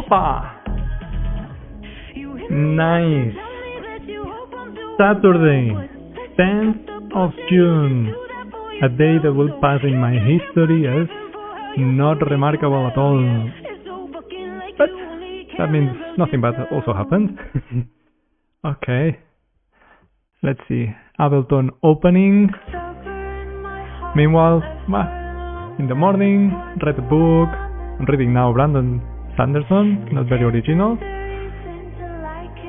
Opa! Nice! Saturday, 10th of June. A day that will pass in my history as not remarkable at all. But that means nothing bad also happened. Okay. Let's see. Ableton opening. Meanwhile, in the morning, read a book. I'm reading now Brandon Sanderson, not very original.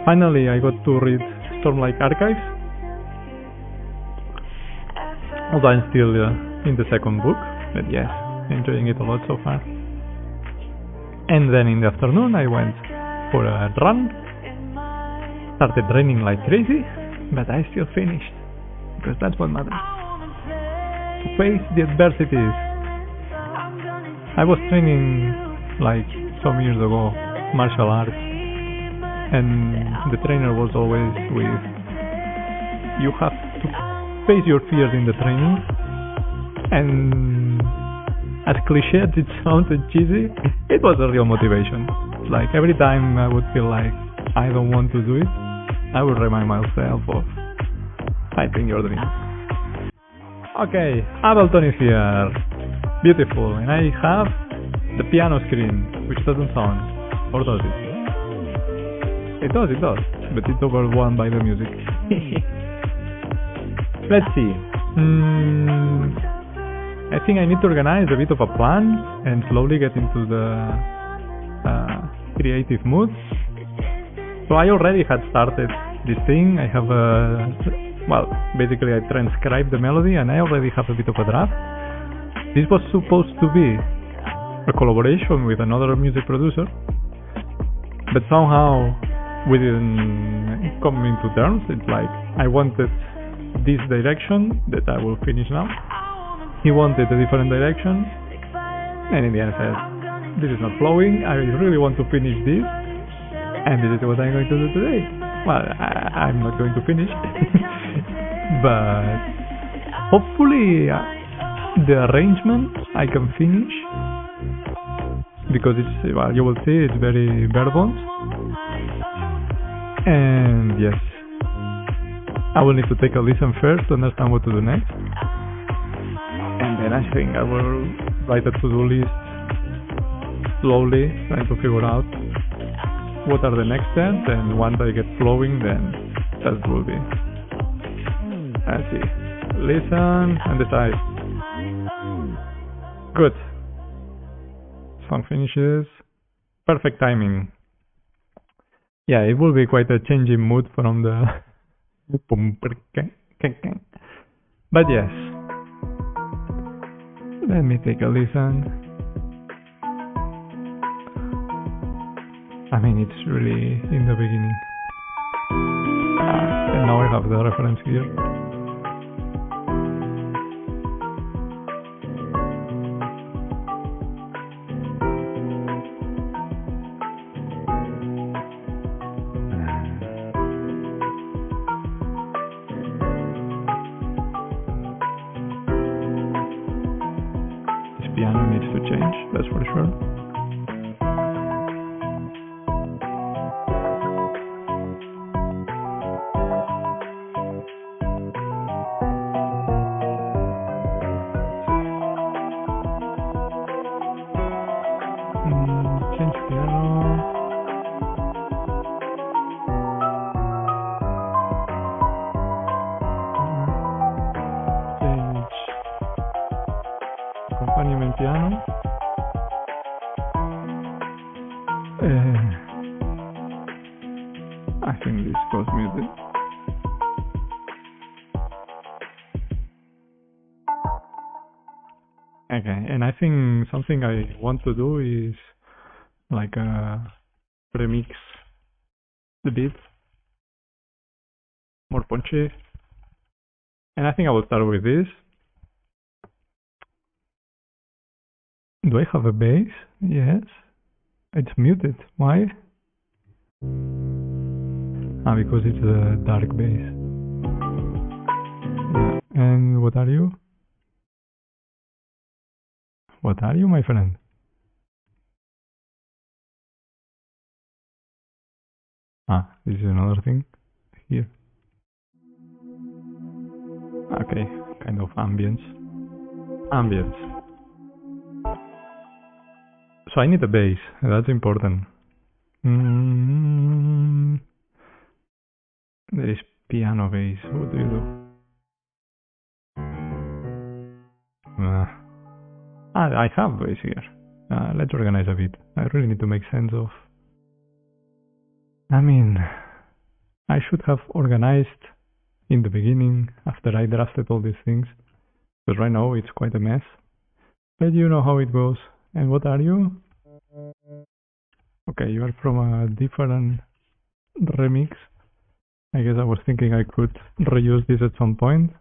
Finally, I got to read Stormlight Archives. Although I'm still in the second book, but yes, enjoying it a lot so far. And then in the afternoon, I went for a run. Started raining like crazy, but I still finished, because that's what matters. To face the adversities. I was training like some years ago, martial arts, and the trainer was always with, you have to face your fears in the training, and as cliche as it sounded cheesy, it was a real motivation. Like every time I would feel like I don't want to do it, I would remind myself of fighting your dreams. Okay, Ableton is here. Beautiful, and I have the piano screen, which doesn't sound, or does it? It does, but it's overwhelmed by the music. Let's see. I think I need to organize a bit of a plan and slowly get into the creative mood. So I already had started this thing. I have basically I transcribed the melody and I already have a bit of a draft. This was supposed to be a collaboration with another music producer, but somehow we didn't come into terms. It's like I wanted this direction that I will finish now. He wanted a different direction, and in the end I said, this is not flowing, I really want to finish this, and this is what I'm going to do today. Well, I'm not going to finish, but hopefully the arrangement I can finish, because it's, well, you will see it's very bare bones, and yes, I will need to take a listen first to understand what to do next, and then I think I will write a to-do list slowly, trying to figure out what are the next steps, and once I get flowing, then that will be. Let's see. Listen and decide. Good. Song finishes. Perfect timing. Yeah, it will be quite a changing mood from the but yes. Let me take a listen. I mean, it's really in the beginning. And now I have the reference here. This piano needs to change, that's for sure. Change piano. Change accompaniment piano. I think this goes music. Okay, and I think something I want to do is like remix the beat, more punchy, and I think I will start with this. Do I have a bass? Yes. It's muted. Why? Because it's a dark bass. Yeah. And what are you? What are you, my friend? Ah, this is another thing here. Okay, kind of ambience. So I need a bass, that's important. There is piano bass, what do you do? I have bass here. Let's organize a bit. I really need to make sense of... I mean, I should have organized in the beginning, after I drafted all these things. Because right now it's quite a mess. But you know how it goes. And what are you? Okay, you are from a different remix. I guess I was thinking I could reuse this at some point.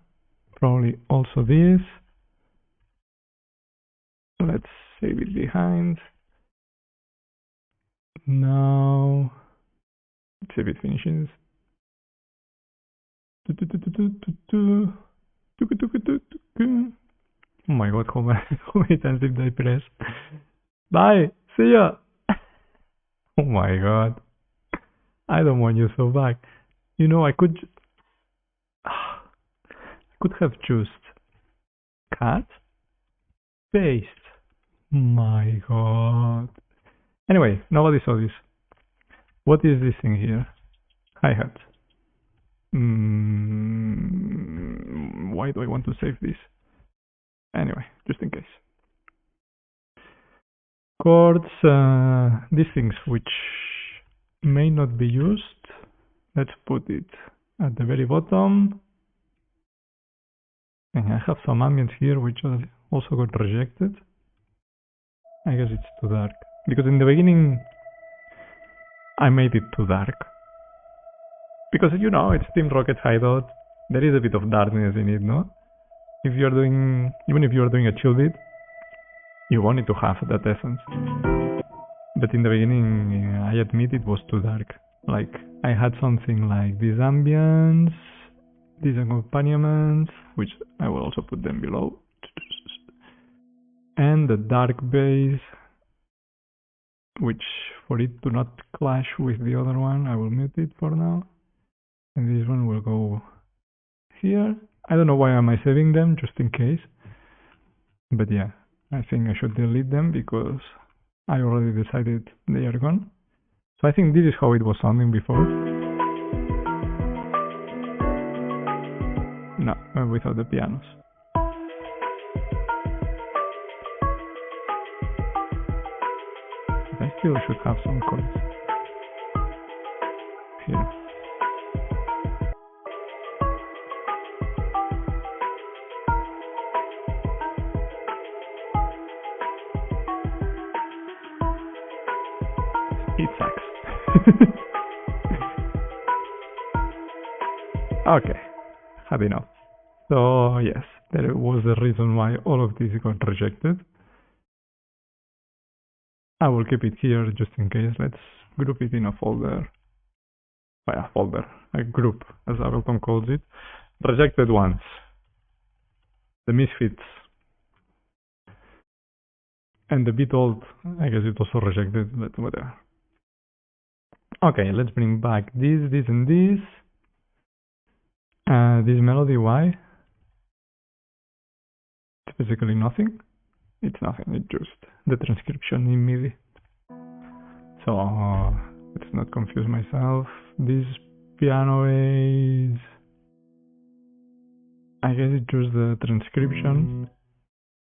Probably also this. Let's save it behind. Now, let's see if it finishes. Oh my god, how many times did I press? Bye! See ya! Oh my god. I don't want you so back. You know, I could have chosen cut, paste. My god. Anyway, nobody saw this. What is this thing here? Hi-hat. Why do I want to save this? Anyway, just in case. Chords, these things which may not be used. Let's put it at the very bottom. And I have some ambience here which also got rejected. I guess it's too dark. Because in the beginning I made it too dark. Because you know, it's Team Rocket Hideout. There is a bit of darkness in it, no? If you're doing, even if you're doing a chill beat, you want it to have that essence. But in the beginning, I admit it was too dark. Like, I had something like this ambience, these accompaniments, which I will also put them below. And the dark bass, which for it to not clash with the other one, I will mute it for now. And this one will go here. I don't know why am I saving them, just in case. But yeah, I think I should delete them because I already decided they are gone. So I think this is how it was sounding before. No, without the pianos. But I still should have some chords here. It sucks. Okay, had enough. So yes, that was the reason why all of this got rejected. I will keep it here just in case. Let's group it in a folder. A group, as Ableton calls it. Rejected ones. The misfits. And the bit old, I guess it also rejected, but whatever. Okay, let's bring back this, and this. This melody, why? It's basically nothing. It's nothing, it's just the transcription in MIDI. So, let's not confuse myself. This piano is... I guess it's just the transcription.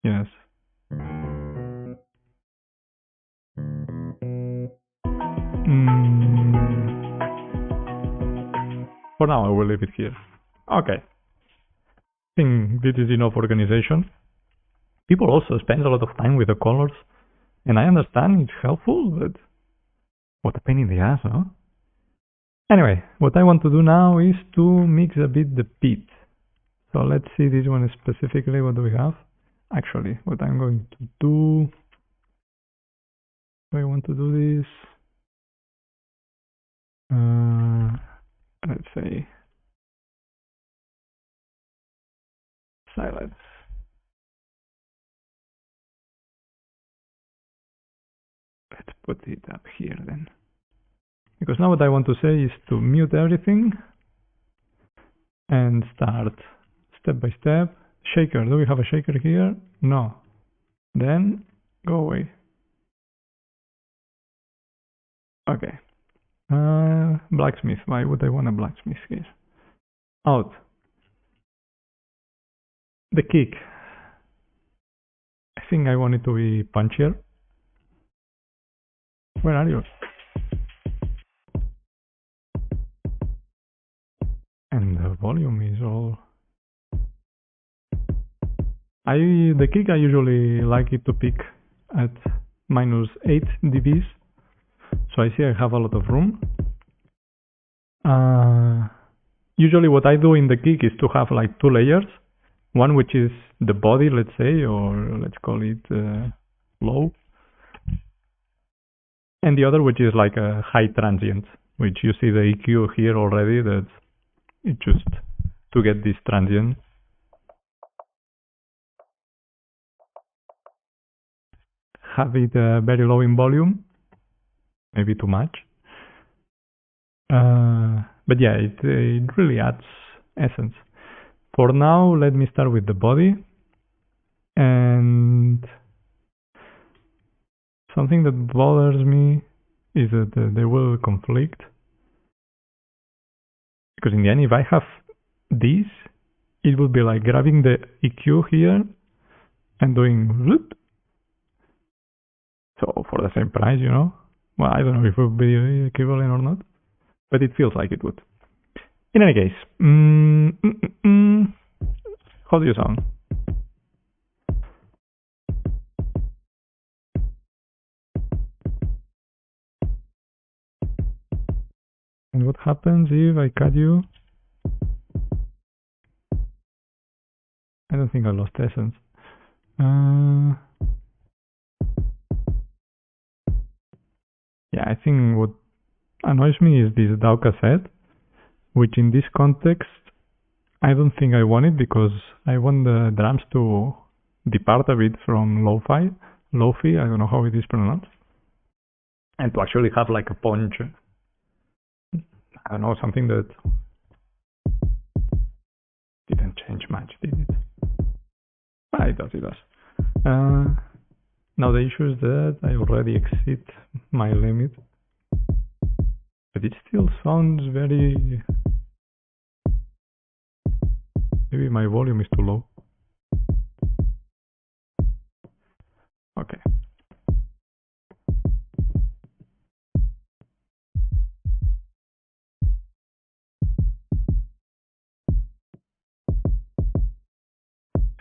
Yes. For now, I will leave it here. Okay. I think this is enough organization. People also spend a lot of time with the colors, and I understand it's helpful, but what a pain in the ass, no? Anyway, what I want to do now is to mix a bit the beat. So let's see this one specifically, what do we have? Actually, what I'm going to do... I want to do this... let's say... silence. Let's put it up here then. Because now what I want to say is to mute everything and start step by step. Shaker, do we have a shaker here? No. Then go away. Okay. Blacksmith, why would I want a blacksmith here? Out. The kick. I think I want it to be punchier. Where are you? And the volume is all... The kick, I usually like it to peak at -8 dBs. So I see I have a lot of room. Usually what I do in the kick is to have like 2 layers. One which is the body, let's say, or let's call it low. And the other which is like a high transient, which you see the EQ here already, that it's just to get this transient. Have it very low in volume, maybe too much. But yeah, it really adds essence. For now, let me start with the body. And something that bothers me is that they will conflict. Because in the end, if I have this, it will be like grabbing the EQ here and doing whoop. So for the same price, you know. Well, I don't know if it would be equivalent or not, but it feels like it would. In any case, how do you sound? And what happens if I cut you? I don't think I lost essence. Yeah, I think what annoys me is this DAW cassette, which in this context, I don't think I want it because I want the drums to depart a bit from lo-fi, I don't know how it is pronounced, and to actually have like a punch. I don't know, something that didn't change much, did it? Ah, it does. Now the issue is that I already exceed my limit, but it still sounds very... Maybe my volume is too low. Okay.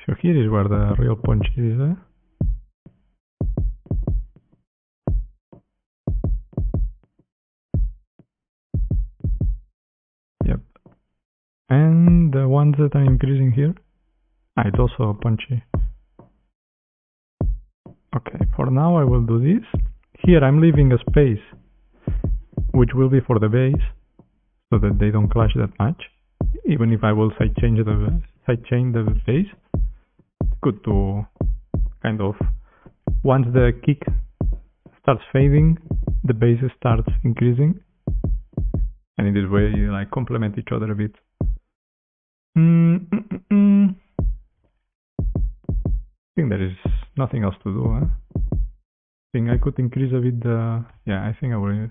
So here is where the real punch is, eh? Yep. And the ones that I'm increasing here, it's also punchy. Okay, for now I will do this. Here I'm leaving a space, which will be for the bass, so that they don't clash that much. Even if I will sidechain the bass, it's good to kind of, once the kick starts fading, the bass starts increasing, and in this way you like complement each other a bit. I think there is nothing else to do, huh? I think I could increase a bit the... Yeah, I think I will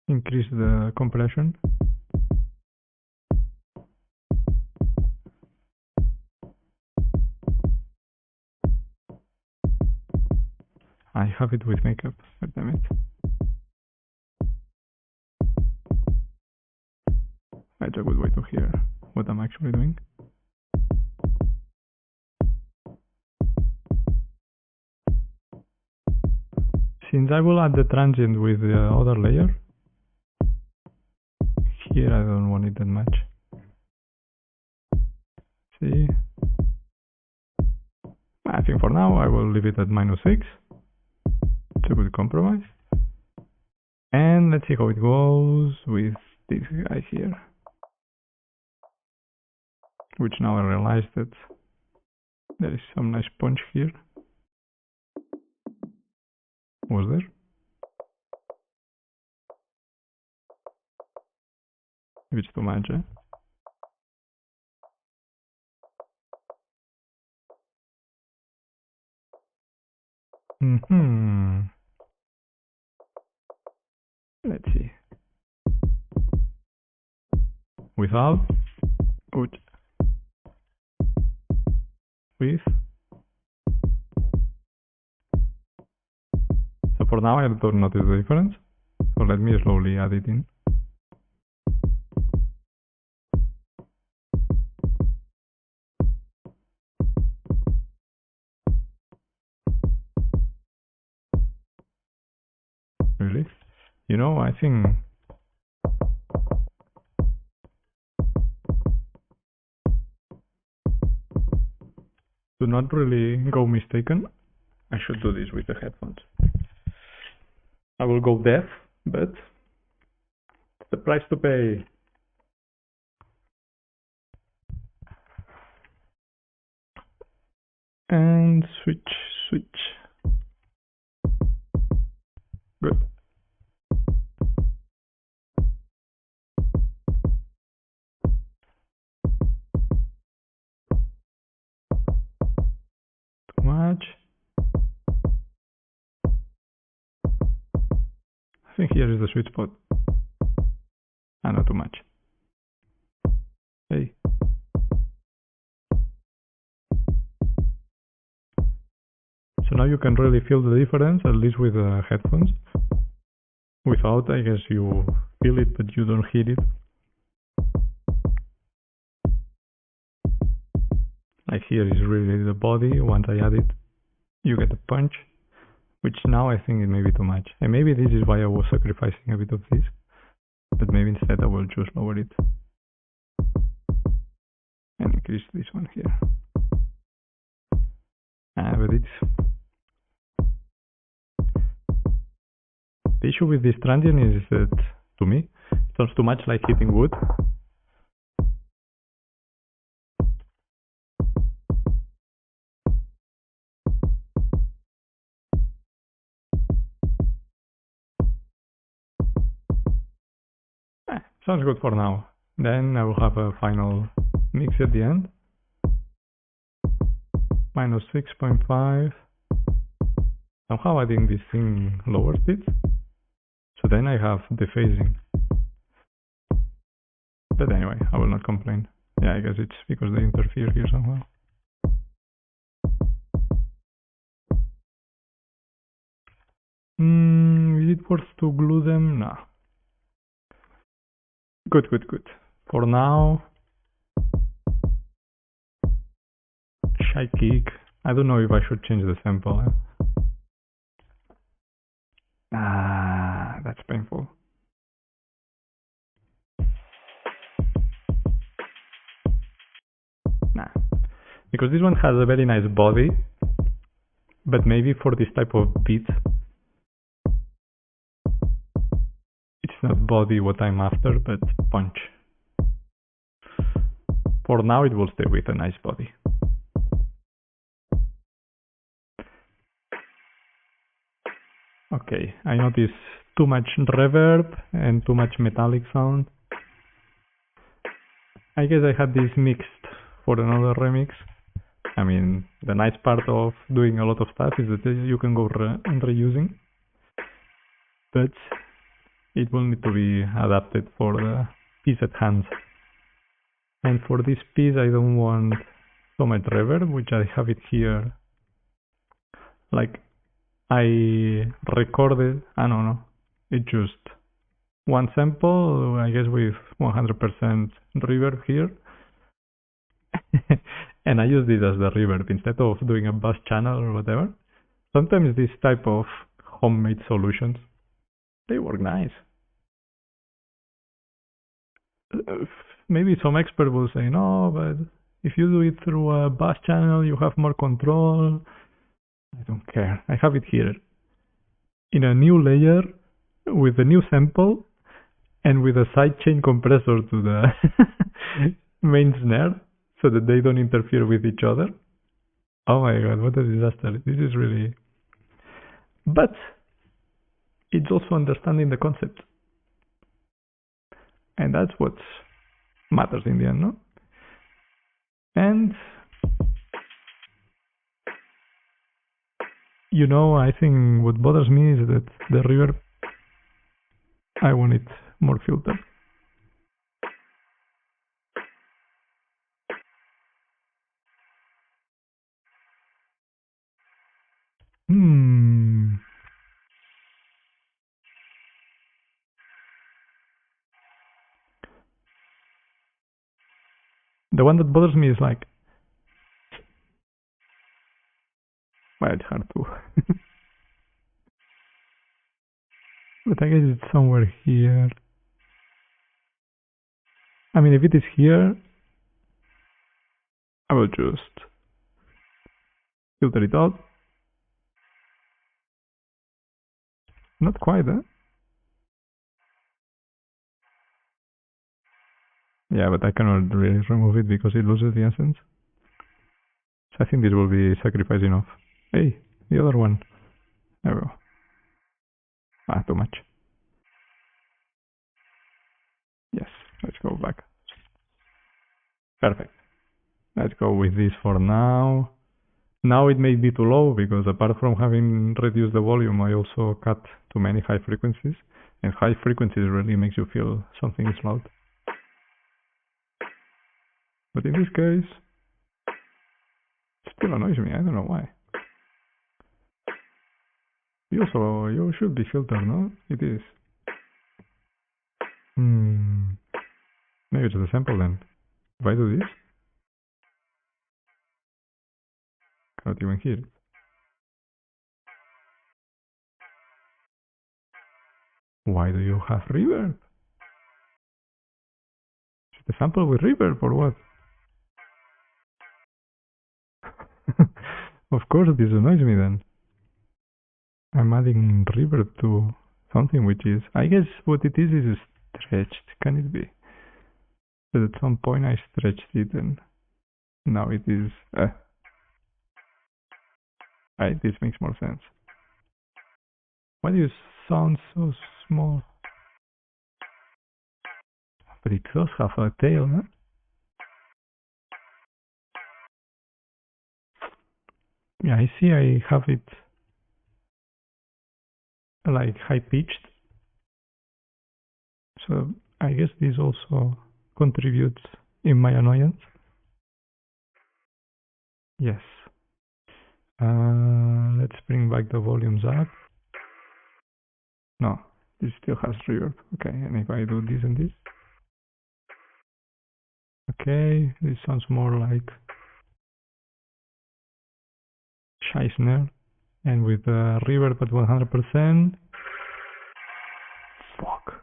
increase the compression. I have it with makeup, god damn it. That's a good way to hear what I'm actually doing. Since I will add the transient with the other layer, here I don't want it that much. See? I think for now I will leave it at -6. It's a good compromise. And let's see how it goes with this guy here. Which now I realize that there is some nice punch here. Was there? if it's too much, eh? Let's see. Without, with, so for now I don't notice the difference, so let me slowly add it in. Really? You know, I think to not really go mistaken, I should do this with the headphones. I will go deaf, but it's the price to pay. And switch. Good. Too much. I think here is the sweet spot. Not too much. Hey. So now you can really feel the difference, at least with the headphones. Without, I guess you feel it, but you don't hear it. Like here is really the body. Once I add it, you get a punch, which now I think it may be too much. And maybe this is why I was sacrificing a bit of this, but maybe instead I will just lower it and increase this one here. But it's the issue with this transient is that, to me, it sounds too much like hitting wood. Sounds good for now. Then I will have a final mix at the end. Minus 6.5. Somehow adding this thing lowers it. So then I have dephasing. But anyway, I will not complain. Yeah, I guess it's because they interfere here somehow. Is it worth to glue them? No. Good. For now, shy kick. I don't know if I should change the sample. That's painful. Nah, because this one has a very nice body, but maybe for this type of beat, it's not body what I'm after, but punch. For now it will stay with a nice body. Okay, I notice too much reverb and too much metallic sound. I guess I had this mixed for another remix. I mean, the nice part of doing a lot of stuff is that you can go reusing, but it will need to be adapted for the piece at hand. And for this piece I don't want so much reverb, which I have it here. Like, I recorded, I don't know, it's just one sample, I guess with 100% reverb here. And I use this as the reverb instead of doing a bass channel or whatever. Sometimes this type of homemade solutions, they work nice. Maybe some expert will say, no, but if you do it through a bass channel, you have more control. I don't care. I have it here in a new layer with a new sample and with a sidechain compressor to the main snare so that they don't interfere with each other. Oh my god, what a disaster. This is really... But it's also understanding the concept. And that's what matters in the end, no? And you know, I think what bothers me is that the reverb, I want it more filtered. The one that bothers me is like, well, it's hard to. But I guess it's somewhere here. I mean, if it is here, I will just filter it out. Not quite, eh? Yeah, but I cannot really remove it because it loses the essence. So I think this will be sacrifice enough. Hey, the other one. There we go. Ah, too much. Yes, let's go back. Perfect. Let's go with this for now. Now it may be too low because apart from having reduced the volume, I also cut too many high frequencies. And high frequencies really makes you feel something is loud. But in this case, it still annoys me. I don't know why. You should be filtered, no? It is. Maybe it's the sample then. If I do this, cannot even hear it. Why do you have reverb? Is it a sample with reverb or what? Of course this annoys me then. I'm adding reverb to something which is, I guess what it is stretched. Can it be? But at some point I stretched it and now it is, this makes more sense. Why do you sound so small? But it does have a tail, huh? Yeah, I see I have it like high pitched. So I guess this also contributes in my annoyance. Yes. Let's bring back the volumes up. No, this still has reverb. Okay, and if I do this and this. Okay, this sounds more like shy snare. And with reverb at 100%. Fuck.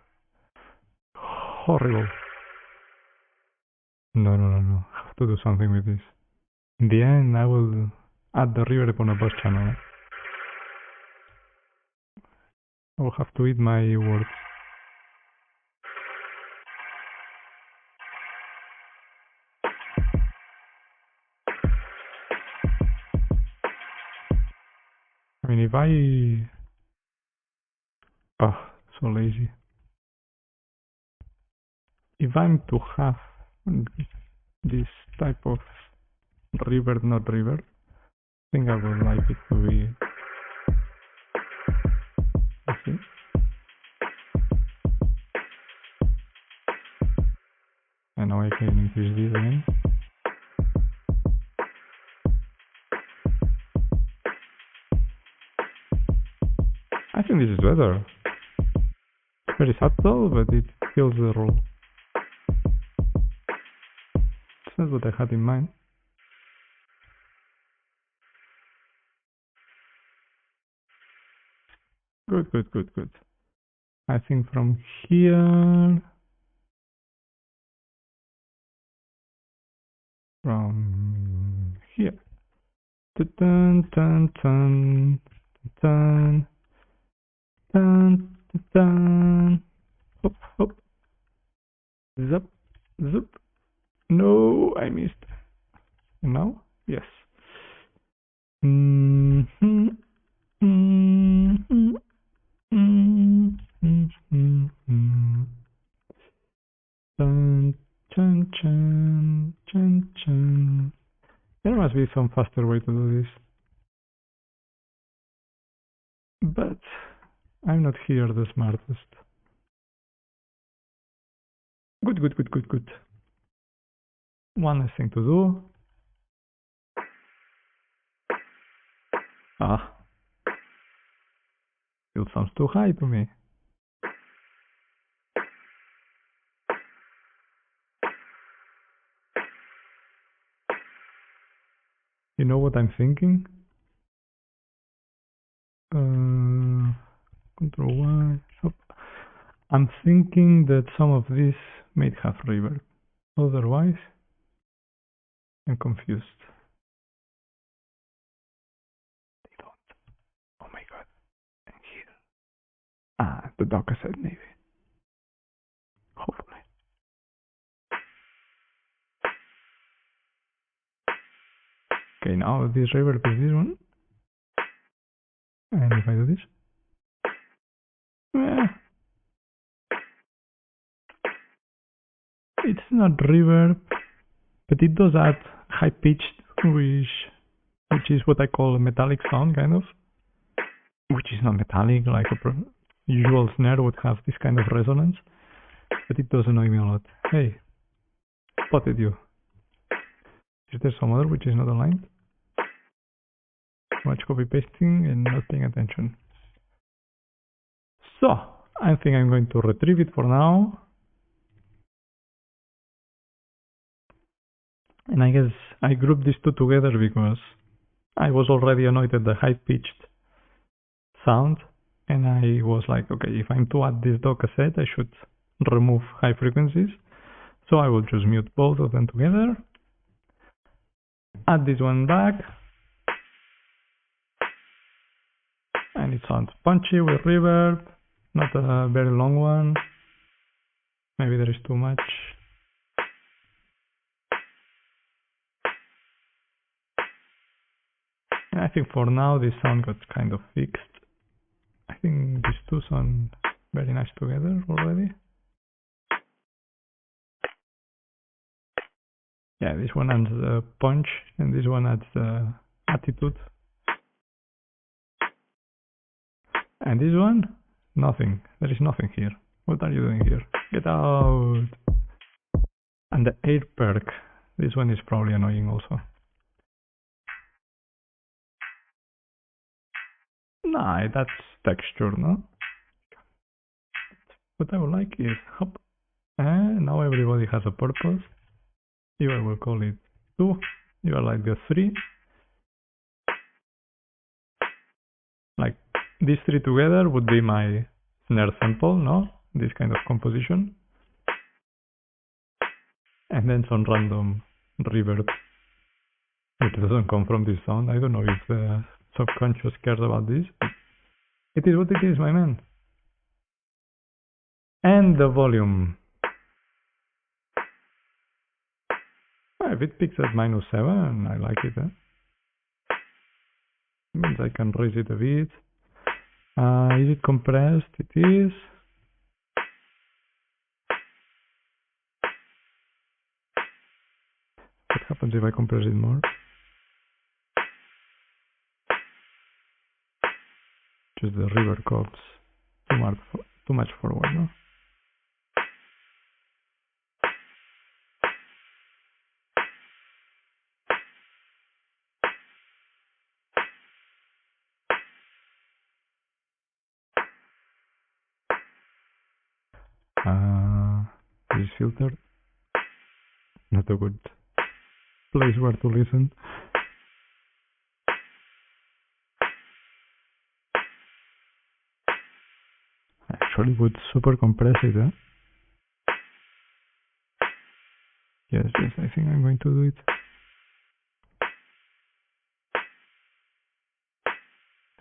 Horrible. No. I have to do something with this. In the end, I will add the reverb on a bus channel. I will have to eat my words. I mean, if I... Oh, so lazy. If I'm to have this type of reverb, not reverb, I think I would like it to be... Okay. And now I can increase this again. I think this is better. It's very subtle, but it fills the role. It's not what I had in mind. Good. I think from here... From here. Dun dun dun dun dun dun. Hop. Zup. No, I missed. And now? Yes. be some faster way to do this. But I'm not here the smartest. Good. One less thing to do. Still sounds too high to me. You know what I'm thinking? Control Y. Stop. I'm thinking that some of this might have reverb. Otherwise, I'm confused. They don't. Oh my god. And here. The dog cassette maybe. Hopefully. Okay, now this reverb is this one. And if I do this. It's not reverb, but it does add high pitched, which is what I call a metallic sound, kind of. Which is not metallic, like a usual snare would have this kind of resonance, but it does annoy me a lot. Hey, spotted you. Is there some other which is not aligned? Much copy pasting and not paying attention. So, I think I'm going to retrieve it for now. And I guess I grouped these two together because I was already annoyed at the high-pitched sound. And I was like, okay, if I'm to add this dog cassette, I should remove high frequencies. So I will just mute both of them together. Add this one back. And it sounds punchy with reverb. Not a very long one. Maybe there is too much. I think for now this sound got kind of fixed. I think these two sound very nice together already. Yeah, this one adds the punch and this one adds the attitude. And this one, nothing. There is nothing here. What are you doing here? Get out! And the air perk. This one is probably annoying also. Nah, that's texture, no? What I would like is hop. And now everybody has a purpose. You I will call it 2. You are like the 3. Like these 3 together would be my snare sample, no? This kind of composition. And then some random reverb. It doesn't come from this sound. I don't know if the subconscious cares about this. It is what it is, my man. And the volume. If it picks at -7, I like it. Means I can raise it a bit. Is it compressed? It is. What happens if I compress it more? Just the reverb comes too much forward, no? This is filtered. Not a good place where to listen. Actually would super compress it, eh? Yes, I think I'm going to do it.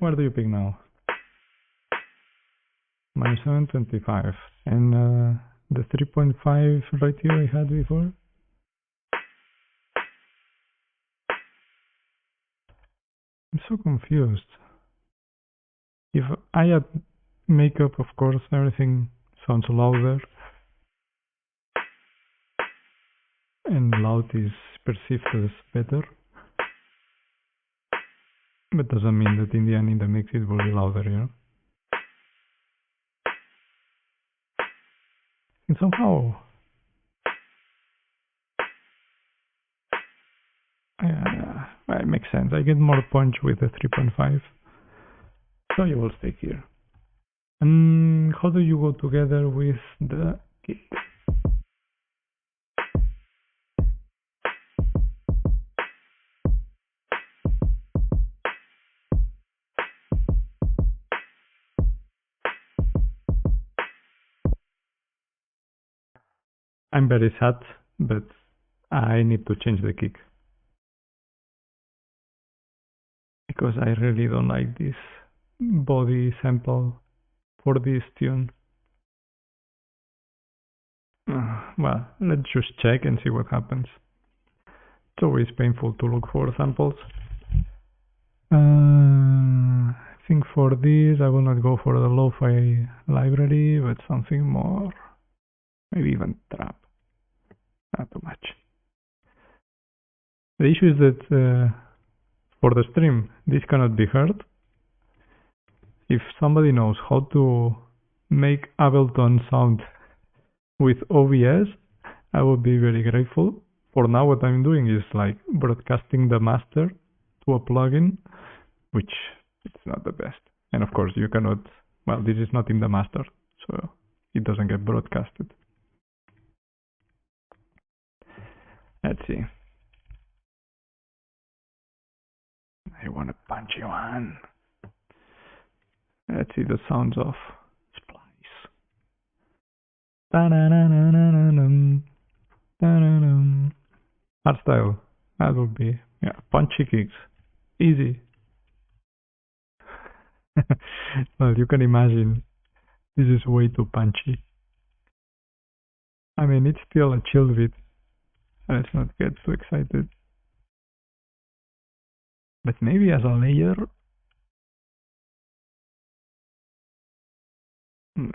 Where do you pick now? -725. And the 3.5 ratio I had before? I'm so confused. If I add makeup, of course, everything sounds louder. And loud is perceived as better. But doesn't mean that in the end in the mix it will be louder, you know? And somehow... it makes sense. I get more punch with the 3.5. So you will stay here. And how do you go together with the kick? I'm very sad, but I need to change the kick. Because I really don't like this body sample for this tune. Well, let's just check and see what happens. It's always painful to look for samples. I think for this I will not go for the lo-fi library, but something more, maybe even trap. Not too much. The issue is that for the stream this cannot be heard. If somebody knows how to make Ableton sound with OBS, I would be very grateful. For now what I'm doing is like broadcasting the master to a plugin, which it's not the best. And of course you cannot, well, this is not in the master, so it doesn't get broadcasted. Let's see. I want a punchy one. Let's see the sounds of Splice. Hardstyle. That would be, yeah, punchy kicks. Easy. Well, you can imagine this is way too punchy. I mean, it's still a chill beat. Let's not get too excited. But maybe as a layer... No.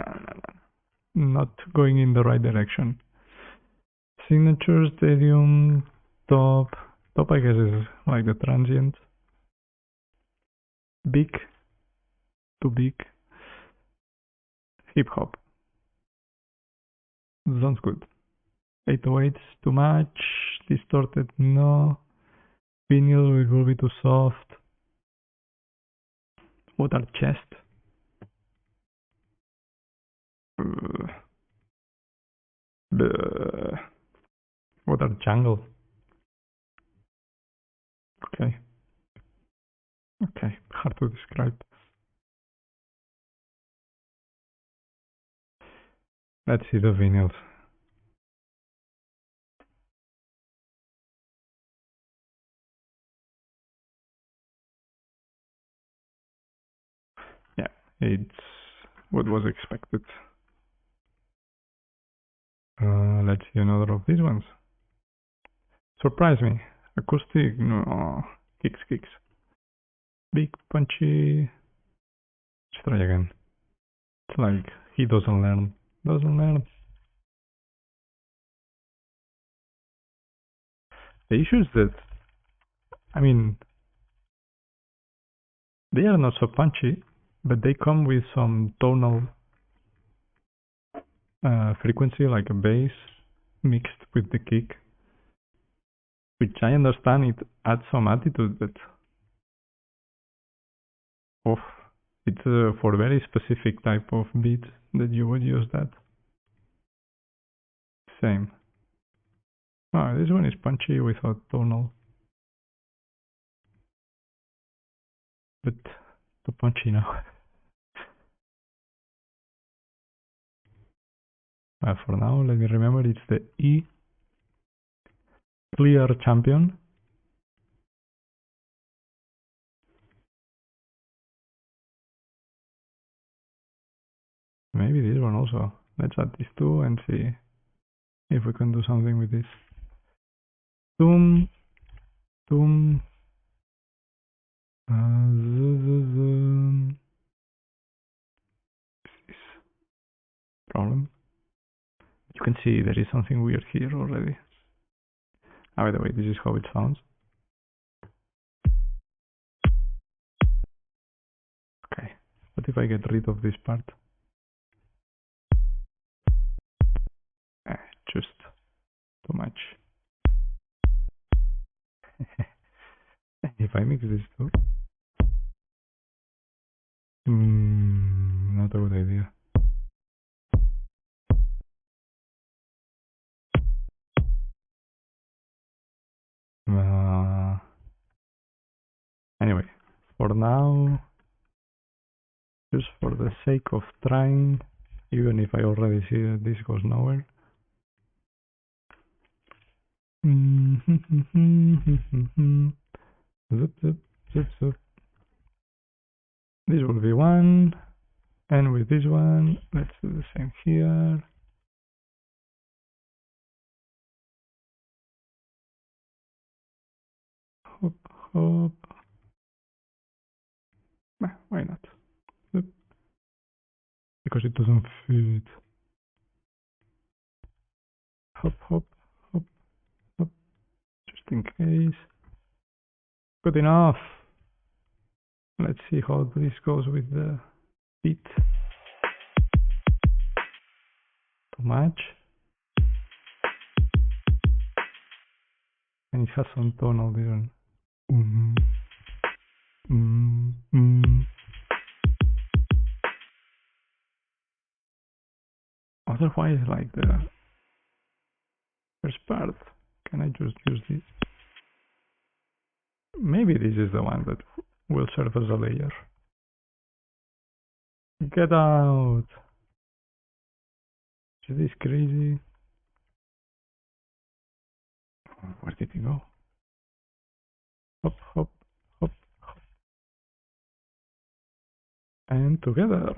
Not going in the right direction. Signature, stadium, top. Top, I guess, is like the transient. Big. Too big. Hip hop. Sounds good. 808s, too much. Distorted, no. Vinyl, it will be too soft. What are chest? What are jungle? Okay. Okay, hard to describe. Let's see the vinyls. Yeah, it's what was expected. Let's see another of these ones. Surprise me. Acoustic, no. Kicks. Big, punchy. Let's try again. It's like he doesn't learn. The issue is that, I mean, they are not so punchy, but they come with some tonal frequency, like a bass, mixed with the kick. Which I understand it adds some attitude, but it's for very specific type of beat that you would use that. Same. Oh, this one is punchy without tonal. But too punchy now. For now, let me remember, it's the E clear champion. Maybe this one also. Let's add these two and see if we can do something with this. Zoom. This problem. You can see there is something weird here already. By the way, this is how it sounds. What if I get rid of this part? Just too much. If I mix this too? Not a good idea. Anyway, for now, just for the sake of trying, even if I already see that this goes nowhere. Zip, zip, zip, zip. This will be one, and with this one, let's do the same here. Hop, hop. Why not? Zip. Because it doesn't fit. Hop, hop, hop, hop. Just in case. Good enough. Let's see how this goes with the beat. Too much. And it has some tonal difference. Otherwise, like the first part, can I just use this? Maybe this is the one that will serve as a layer. Get out! Is this crazy? Where did he go? Hop, hop, hop, hop. And together.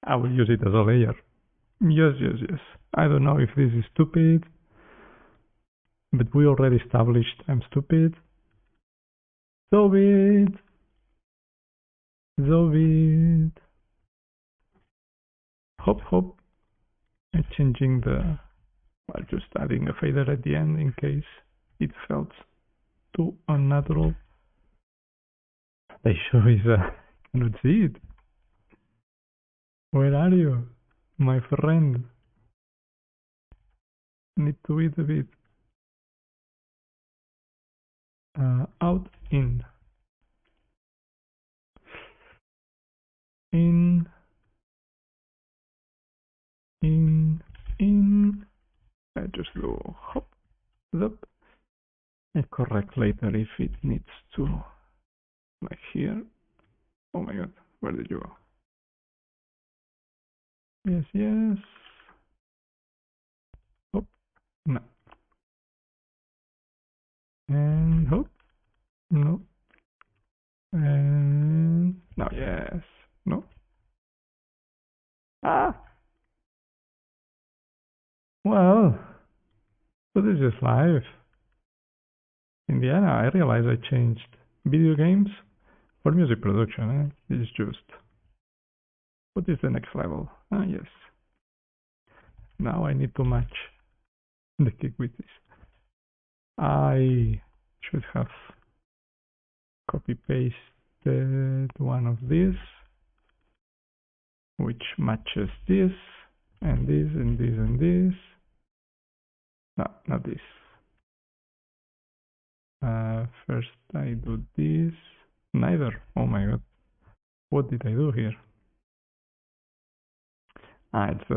I will use it as a layer. Yes, yes, yes. I don't know if this is stupid, but we already established I'm stupid. So be it. So be it. Hop, hop. And changing the... Well, just adding a fader at the end in case it felt too unnatural. The issue is I cannot see it. Where are you, my friend? Need to eat a bit. Out, in. In. In. In. I just go hop, zap. And correct later if it needs to. Like here. Oh my god, where did you go? Yes, yes. Hop. No. And hop. No. And now, yes. No. Ah. Well, so this is life. In the end, I realized I changed video games for music production. This is just... What is the next level? Ah, yes. Now I need to match the kick with this. I should have copy-pasted one of these, which matches this, and this, and this, and this. No, not this. First I do this. Neither. Oh my god. What did I do here? Ah, it's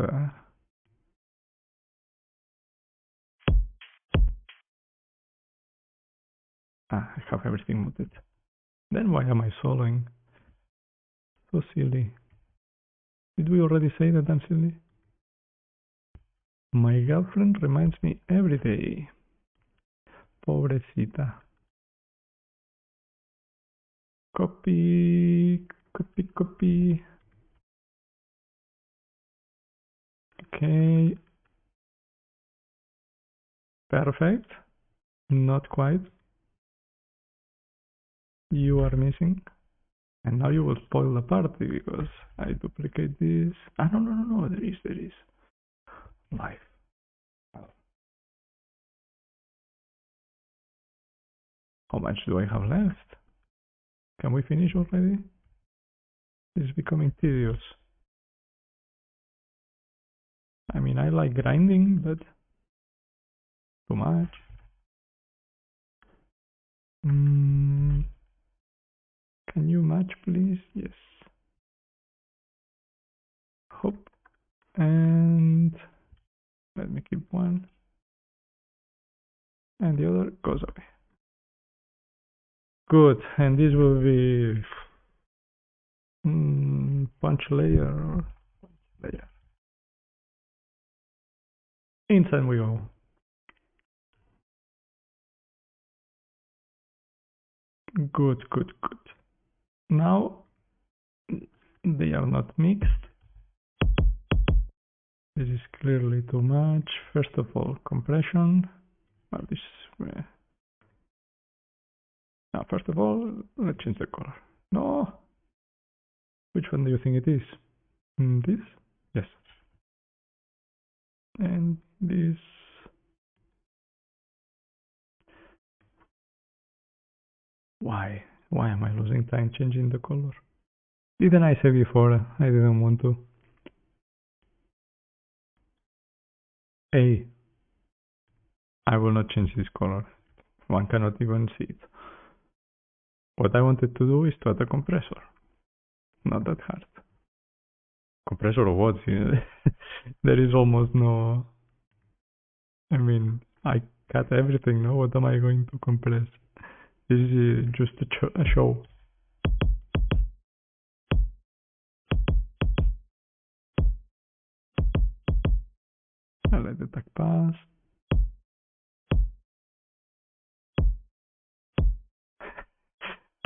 I have everything muted. Then why am I soloing? So silly. Did we already say that I'm silly? My girlfriend reminds me every day. Pobrecita. Copy, copy, copy. Okay. Perfect. Not quite. You are missing. And now you will spoil the party because I duplicate this. Ah, no, no, no, no, there is. Life. How much do I have left? Can we finish already? It's becoming tedious. I mean, I like grinding, but too much. Can you match, please? Yes. Hop. And let me keep one. And the other goes away. Good. And this will be punch layer or layer. Inside we go. Good. Now they are not mixed. This is clearly too much. First of all, compression. Well, this. Now, first of all, let's change the color. No. Which one do you think it is? This? Yes. And this. Why? Why am I losing time changing the color? Didn't I say before I didn't want to? I will not change this color. One cannot even see it. What I wanted to do is to add a compressor. Not that hard. Compressor or what? There is almost no... I mean, I cut everything, no? What am I going to compress? This is just a show. I'll let the tag pass.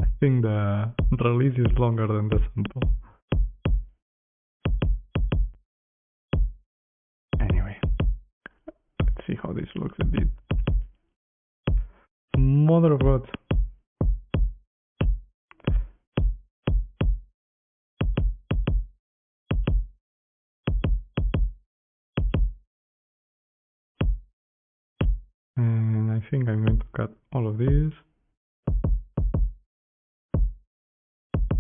I think the release is longer than the sample. Anyway, let's see how this looks a bit. Mother of God. And I think I'm going to cut all of these.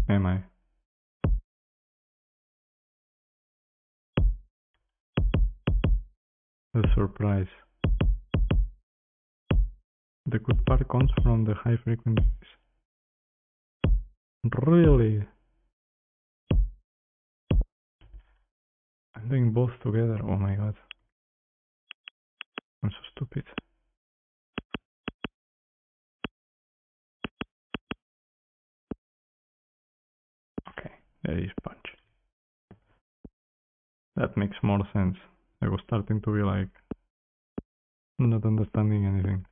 Am I? The surprise. The good part comes from the high frequencies. Really? I'm doing both together. Oh my god. I'm so stupid. Okay, there is punch. That makes more sense. I was starting to be like, not understanding anything.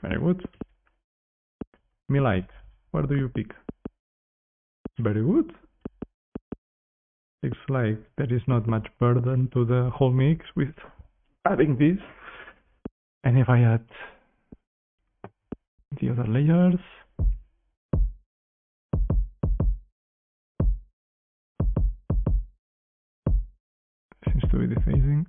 Very good. Me like, where do you pick? Very good. Looks like there is not much burden to the whole mix with adding this. And if I add the other layers, seems to be dephasing.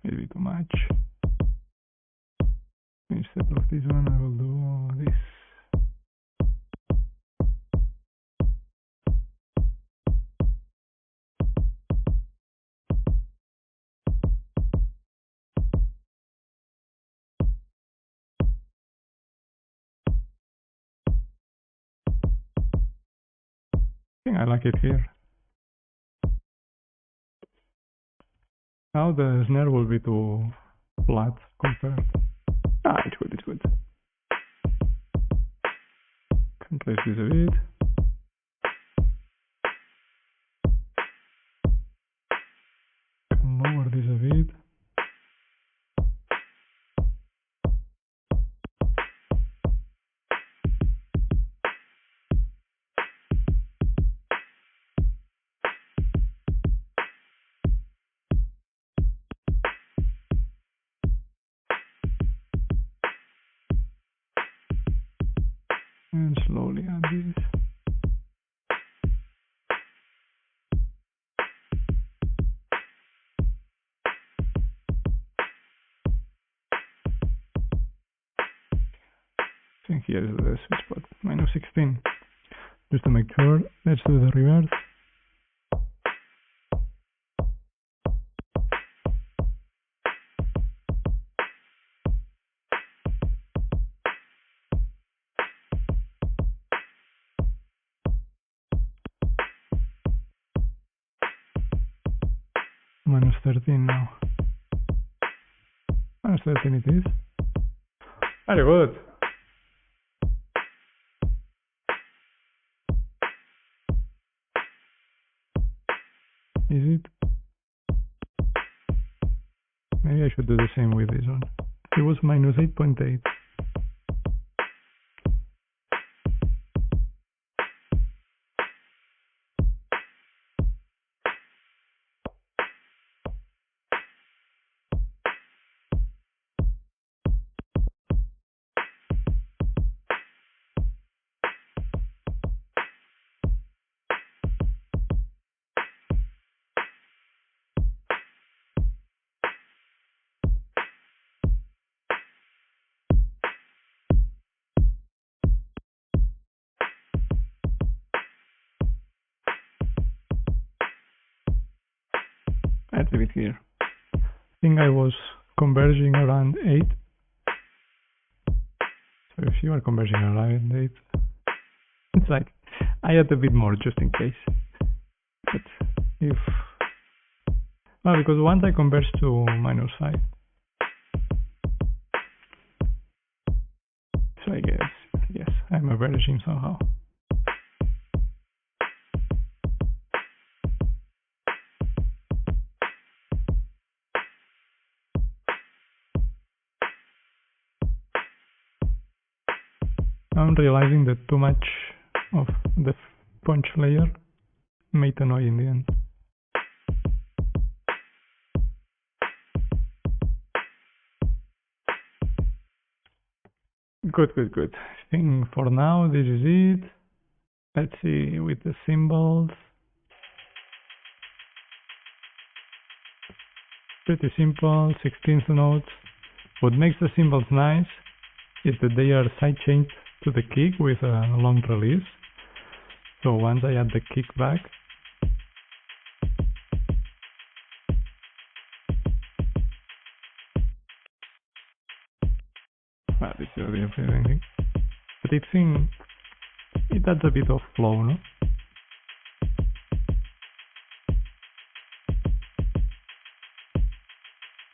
Maybe too much. Instead of this one, I will do this. I think I like it here. Now the snare will be too flat compared. Ah, it's good, it's good. Compress this a bit. Can lower this a bit. and slowly add this. And here is the sweet spot, minus 16. Just to make sure, let's do the reverse. Minus 13 now. Minus 13 it is. Very good. Is it? Maybe I should do the same with this one. It was minus 8.8. Let's leave it here. I think I was converging around 8. So if you are converging around 8, it's like I add a bit more just in case. But if, well, because once I converge to minus 5, so I guess, yes, I'm averaging somehow. I'm realizing that too much of the punch layer made annoy in the end. Good, good, good. I think for now this is it. Let's see with the symbols. Pretty simple, 16th notes. What makes the symbols nice is that they are sidechained to the kick with a long release. So once I add the kick back, well, this is really anything. But it adds a bit of flow, no?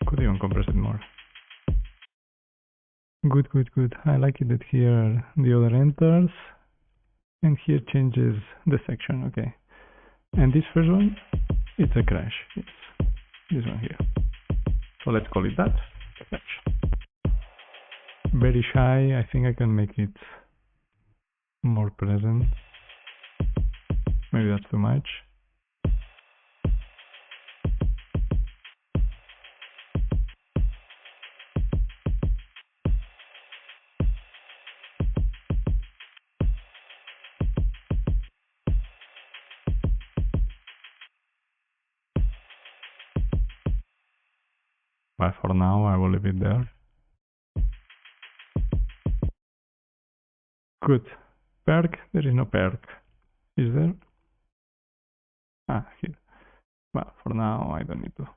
Could even compress it more. Good, good, good. I like it that here the other enters and here changes the section, okay. And this first one, it's a crash, yes. This one here. So let's call it that, crash. Very shy, I think I can make it more present. Maybe that's too much. But for now, I will leave it there. Good. Perk? There is no perk. Is there? Ah, here. Well, for now, I don't need to.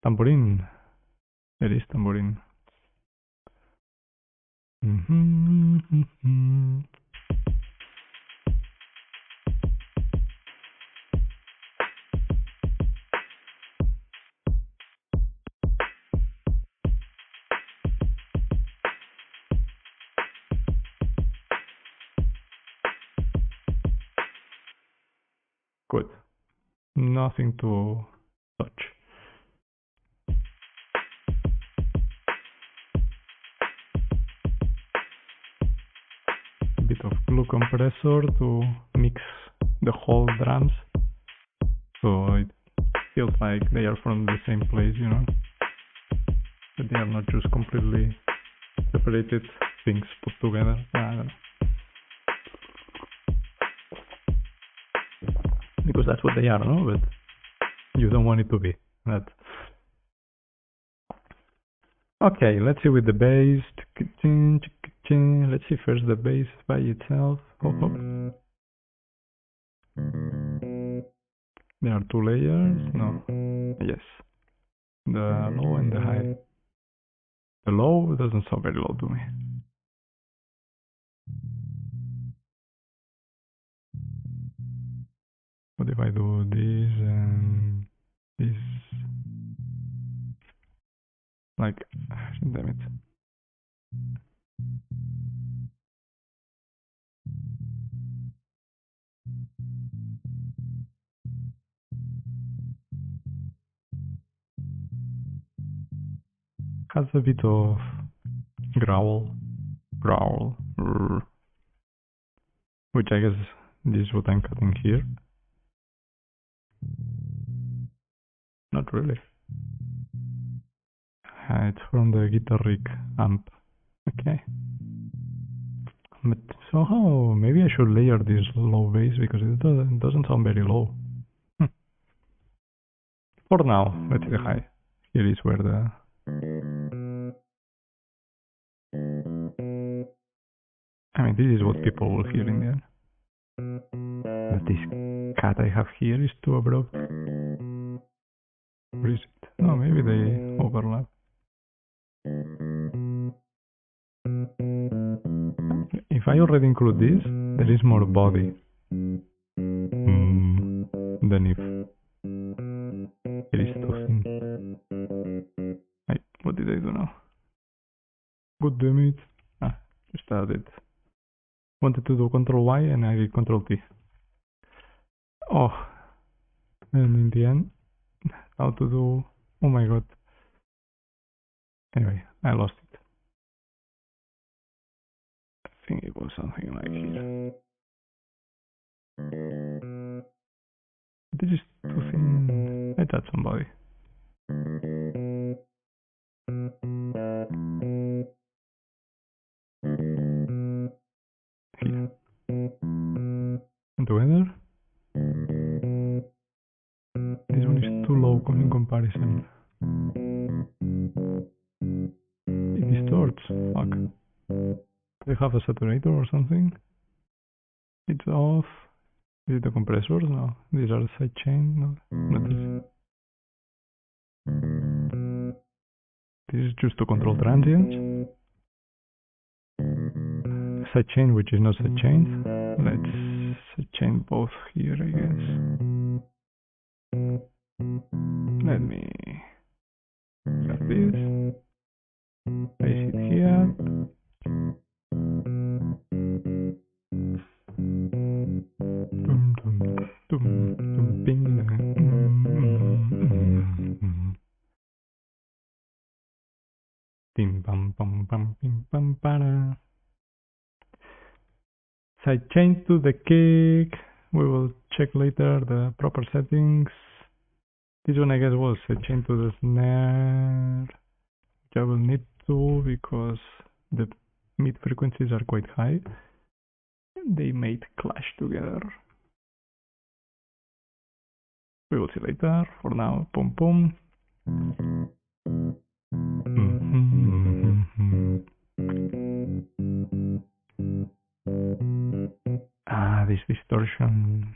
Tambourine. There is tambourine. Good. Nothing to touch. A bit of glue compressor to mix the whole drums, so it feels like they are from the same place, you know, but they are not just completely separated. things put together. I don't know. Because that's what they are, no? But you don't want it to be. That. Okay, let's see with the base. Let's see first the base by itself. There are two layers. No. Yes. The low and the high. The low doesn't sound very low to me. What if I do this and this? Like, damn it. Has a bit of growl, which I guess this is what I'm cutting here. Not really. It's from the guitar rig amp. Okay. But somehow maybe I should layer this low bass because it doesn't sound very low. For now, let's see the high. Here is where the I mean, this is what people will hear in the end. But this cut I have here is too abrupt. Where is it? No, maybe they overlap. If I already include this, there is more body than if it is too thin. What did I do now? God damn it. Just added. Wanted to do Control Y and I did Control T. Oh, and in the end, how to do? Oh my god. Anyway, I lost it. I think it was something like here. This is too thin. I touched somebody. Here. And together. This one is too low in comparison. It distorts. Fuck. They have a saturator or something? It's off. Is it the compressors? No. These are the sidechain. No, not this. This is just to control transients. Sidechain, which is not sidechained. Let's sidechain both here, I guess. Let me have this. Place it here. Bim bam bam bam bim bam para. Sidechain to the kick. We will check later the proper settings. This one I guess was sidechain to the snare, which I will need to because the mid frequencies are quite high and they might clash together. We will see later. For now, pum pum. This distortion.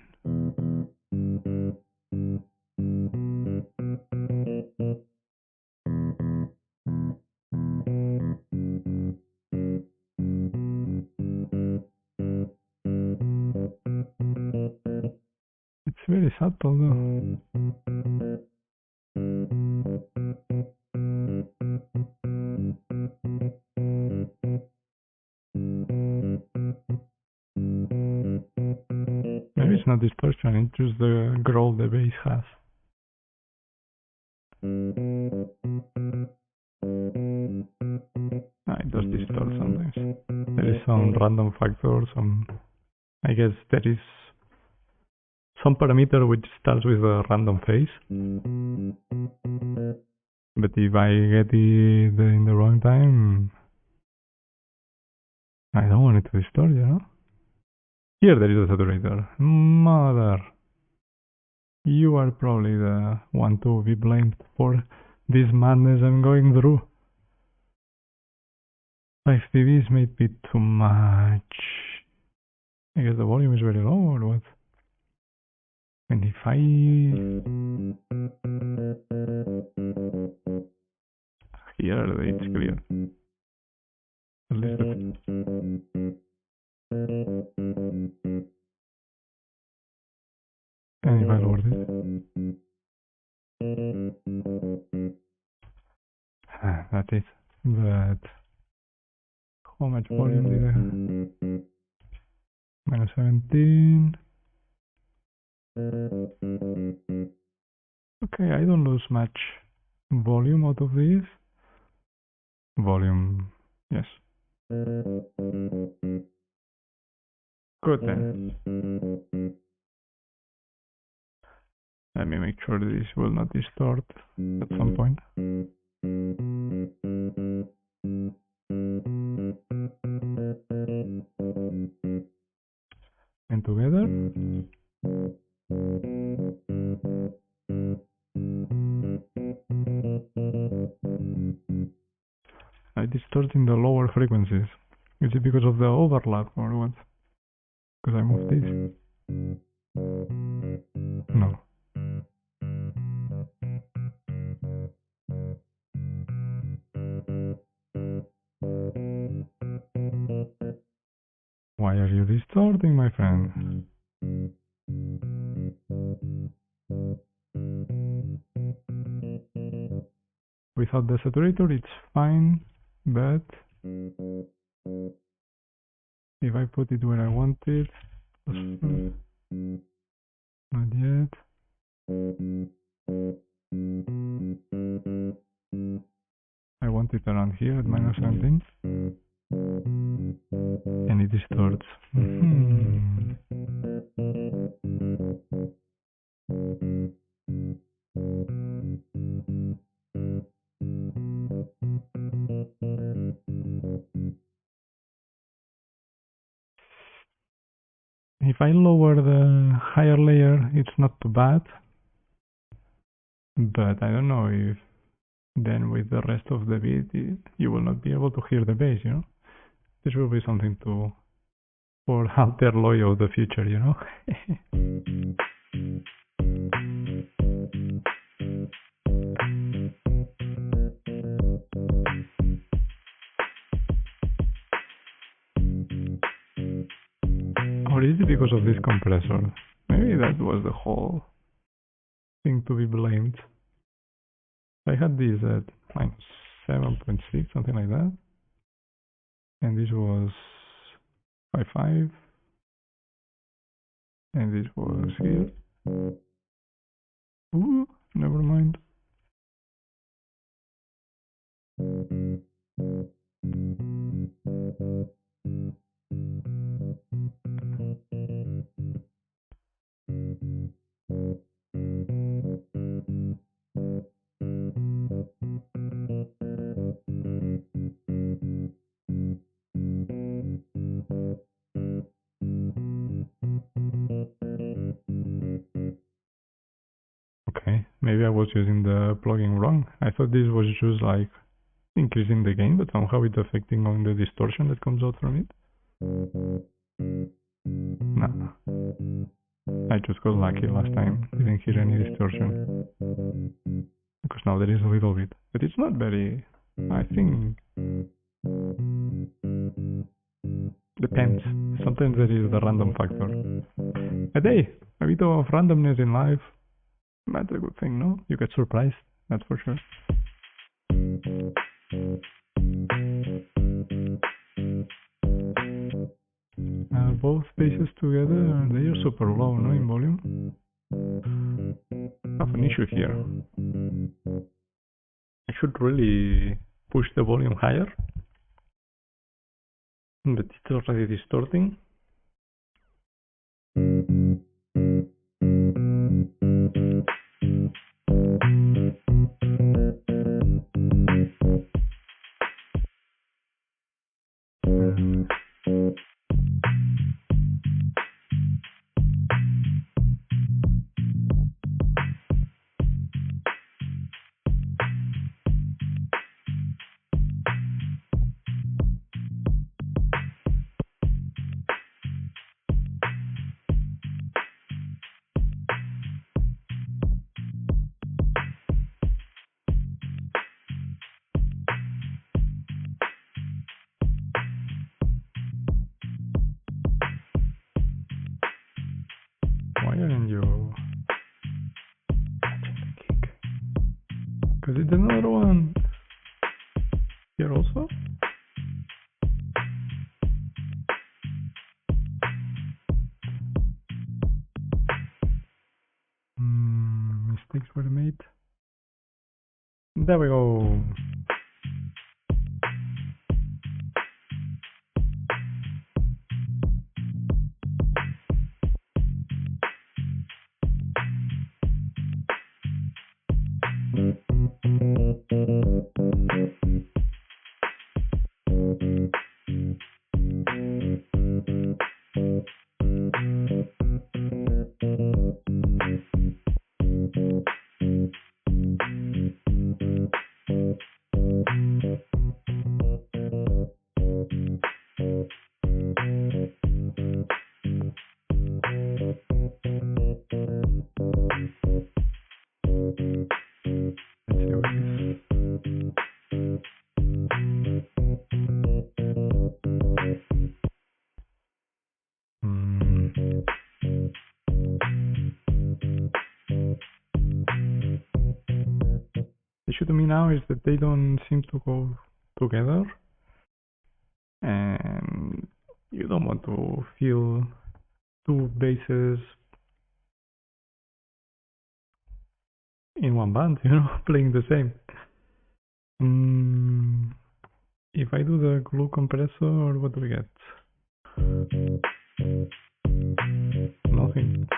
It's very subtle though. Maybe it's not distortion, it's just the growl the bass has. It does distort sometimes. There is some random factor, I guess there is some parameter which starts with a random phase. But if I get it in the wrong time, I don't want it to distort, you know? Here there is a saturator. Mother. You are probably the one to be blamed for this madness I'm going through. 5 dBs may be too much. I guess the volume is very low or what? 25. Here it's clear. At least and if I lower this. That's it. But how much volume did I have? Minus 17. Okay, I don't lose much volume out of this. Volume, yes. Good then. Let me make sure this will not distort at some point. And together. I distort in the lower frequencies. Is it because of the overlap or what? Because I moved this? No. Why are you distorting, my friend? Without the saturator it's fine, but if I put it where I want it, not yet. I want it around here at minus 17. And it distorts. If I lower the higher layer, it's not too bad. But I don't know if then with the rest of the beat, you will not be able to hear the bass, you know? This will be something for Alter Loyo of the future, you know? Or is it because of this compressor? Maybe that was the whole thing to be blamed. I had this at minus 7.6, something like that. And this was 5.5. And this was here. Ooh, never mind. Okay, maybe I was using the plugin wrong. I thought this was just like increasing the gain, but somehow it's affecting on the distortion that comes out from it. No. I just got lucky last time, didn't hear any distortion. Because now there is a little bit, but it's not very, I think, depends. Sometimes there is the random factor. But hey, a bit of randomness in life, that's a good thing, no? You get surprised, that's for sure. Both basses together, they are super low, no, in volume? I have an issue here. I should really push the volume higher, but it's already distorting. Because it's another one here also. Mistakes were made. There we go. The issue to me now is that they don't seem to go together, and you don't want to feel two bases in one band, you know, playing the same. If I do the glue compressor, what do we get? Nothing.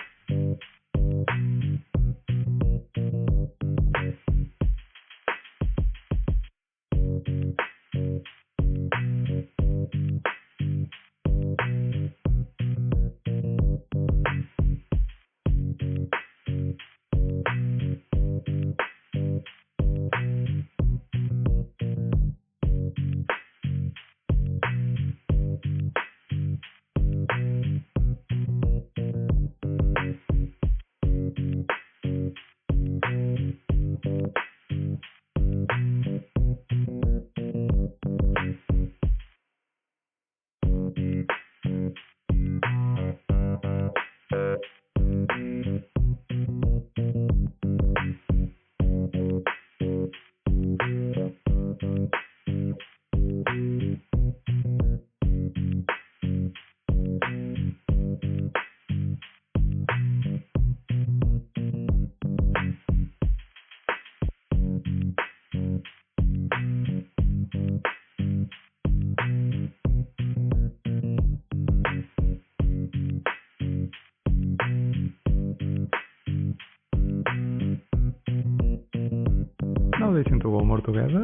Now they seem to go more together.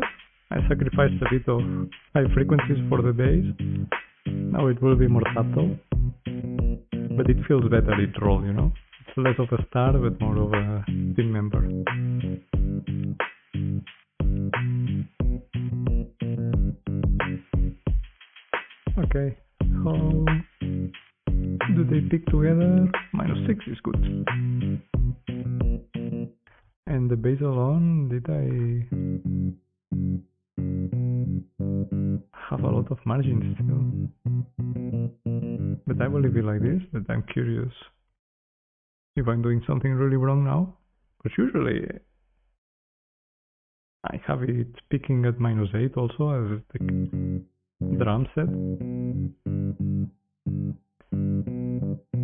I sacrificed a bit of high frequencies for the bass. Now it will be more subtle, but it feels better each roll, you know? It's less of a star, but more of a team member. Okay, how do they pick together? -6 is good. And the bass alone, did I have a lot of margin still? But I will leave it like this, but I'm curious if I'm doing something really wrong now. Because usually I have it picking at -8 also as the drum set.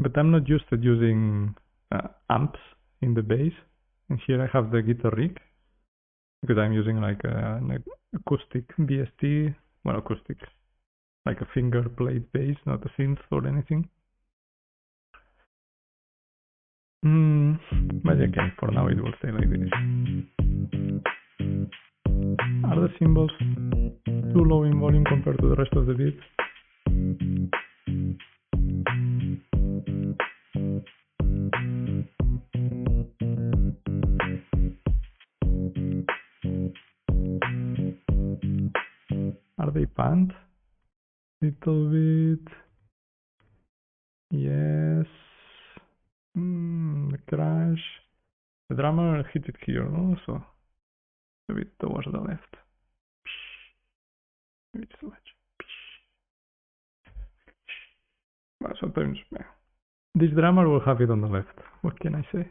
But I'm not used to using amps in the bass. And here I have the guitar rig, because I'm using like an acoustic VST, well, acoustic, like a finger played bass, not a synth or anything. But okay, for now it will stay like this. Are the cymbals too low in volume compared to the rest of the beat? Are they panned? Little bit. Yes. The crash. The drummer hit it here also. A bit towards the left. Maybe too much. Well, sometimes this drummer will have it on the left. What can I say?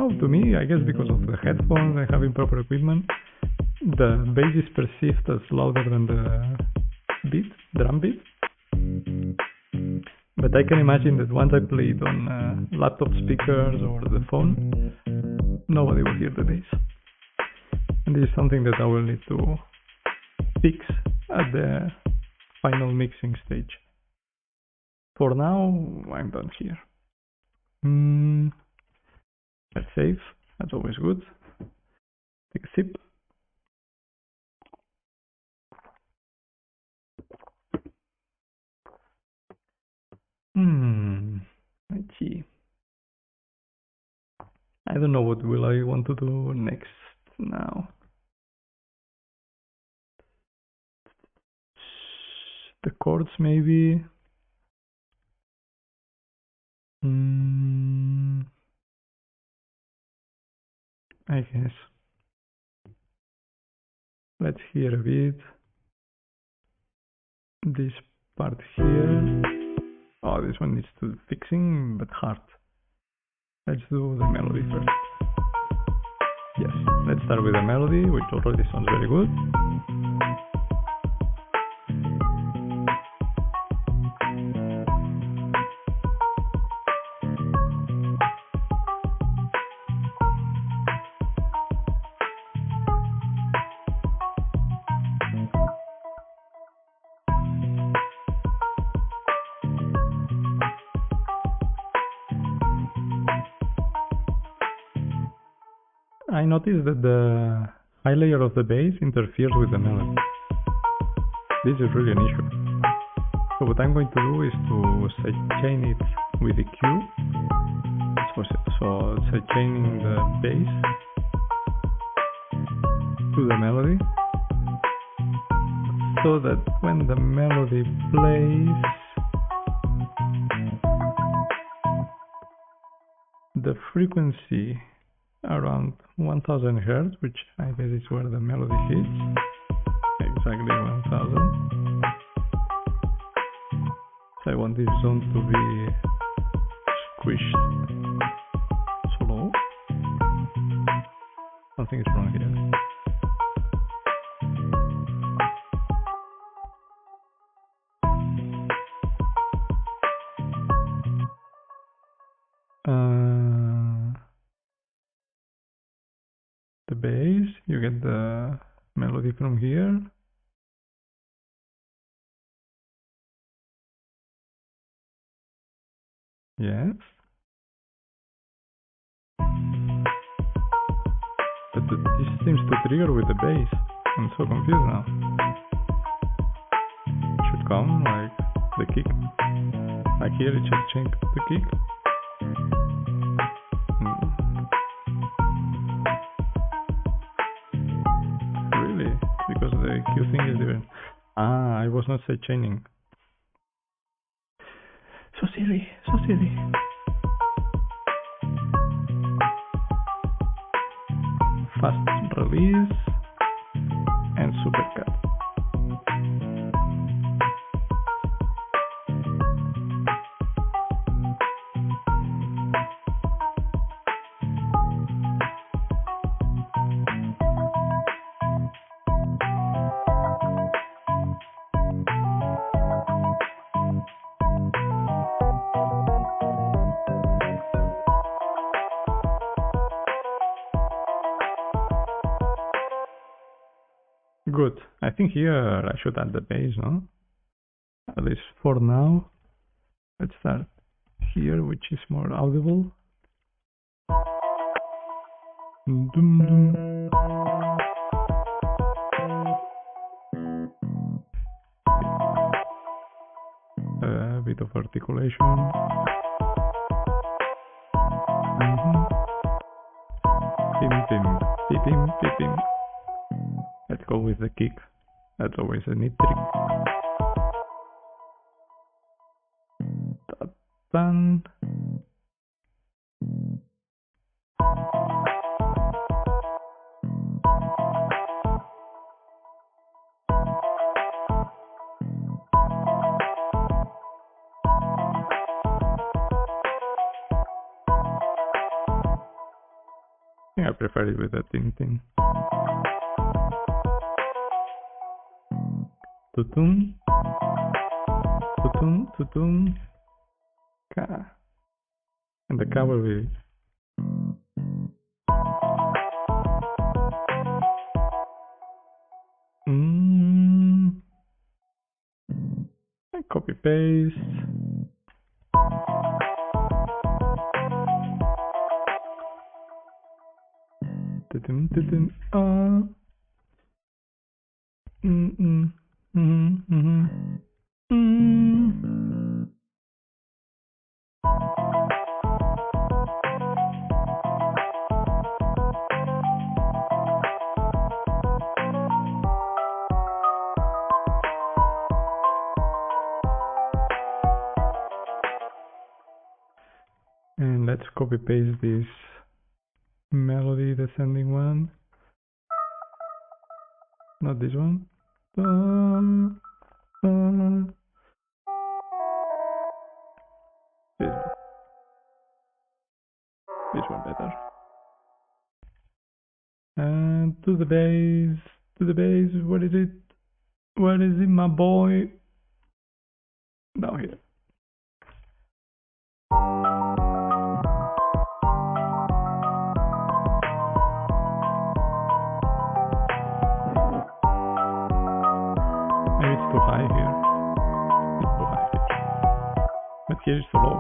somehow to me, I guess because of the headphones and having proper equipment, the bass is perceived as louder than the drum beat. But I can imagine that once I play it on laptop speakers or the phone, nobody will hear the bass. And this is something that I will need to fix at the final mixing stage. For now, I'm done here. Let's save, that's always good. Take a sip. Let's see. I don't know what will I want to do next now. The chords maybe. I guess. Let's hear a bit. This part here. Oh, this one needs to fixing, but hard. Let's do the melody first. Yes, let's start with the melody, which already sounds very good. I noticed that the high layer of the bass interferes with the melody. This is really an issue. So what I'm going to do is to sidechain it with the EQ. So sidechaining the bass to the melody, so that when the melody plays, the frequency around 1000 Hz, which I guess is where the melody hits, exactly 1000. So I want this zone to be squished slow. Something is wrong here. The bass, you get the melody from here. Yes. But this seems to trigger with the bass. I'm so confused now. It should come like the kick. Like here it should change the kick. Really? Because the EQ thing is different. Ah, I was not sidechaining. So silly, so silly. Fast release and supercut. Good. I think here I should add the bass, no? At least for now. Let's start here, which is more audible. Dum dum. A bit of articulation. Pim pim, pim pim pim. Let's go with the kick. That's always a neat trick. Done. think I prefer it with a Tintin. Tutum. Tutum, tutum. Ka. And the ka will be... Copy paste. Tutum, tutum. And let's copy paste this melody descending one. Not this one. This one better. And to the bass, what is it? Where is it, my boy? Down here. Maybe it's too high here. It's too high here. But here it's so low.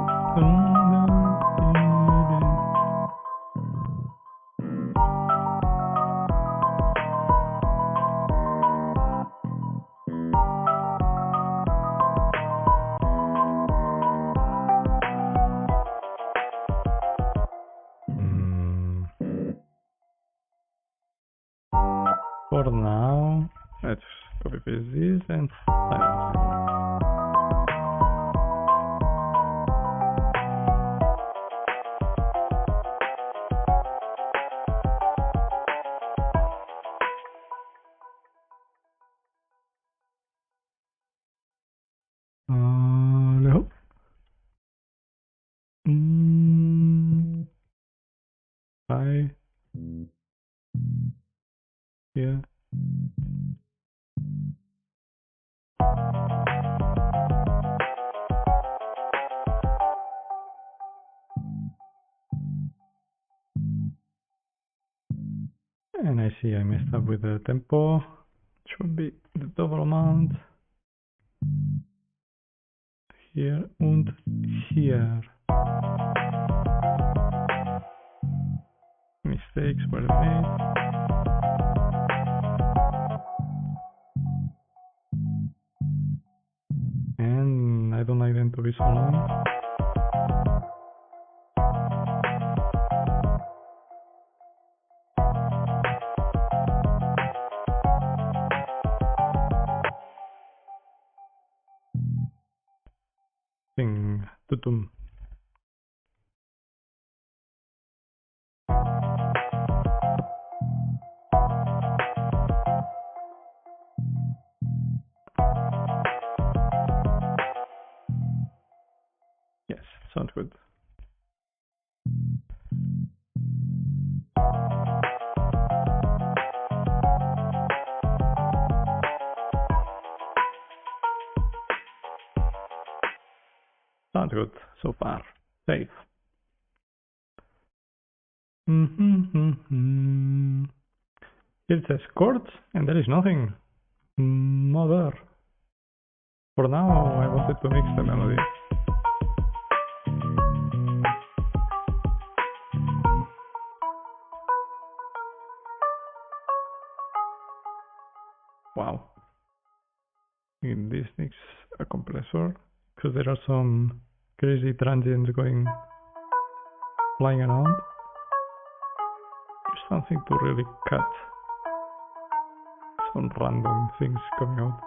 For now, let's copy paste this and silence it. No. Hi. Yeah. And I see I messed up with the tempo. Should be the double amount. Here and here. Mistakes were made. And I don't like them to be so long. Ding, tutum. Yes, sounds good. Sounds good so far. Safe. It says chords and there is nothing. Mother. For now, I wanted to mix the melody. Wow. This needs a compressor because there are some crazy transients going flying around. There's something to really cut. Some random things coming out.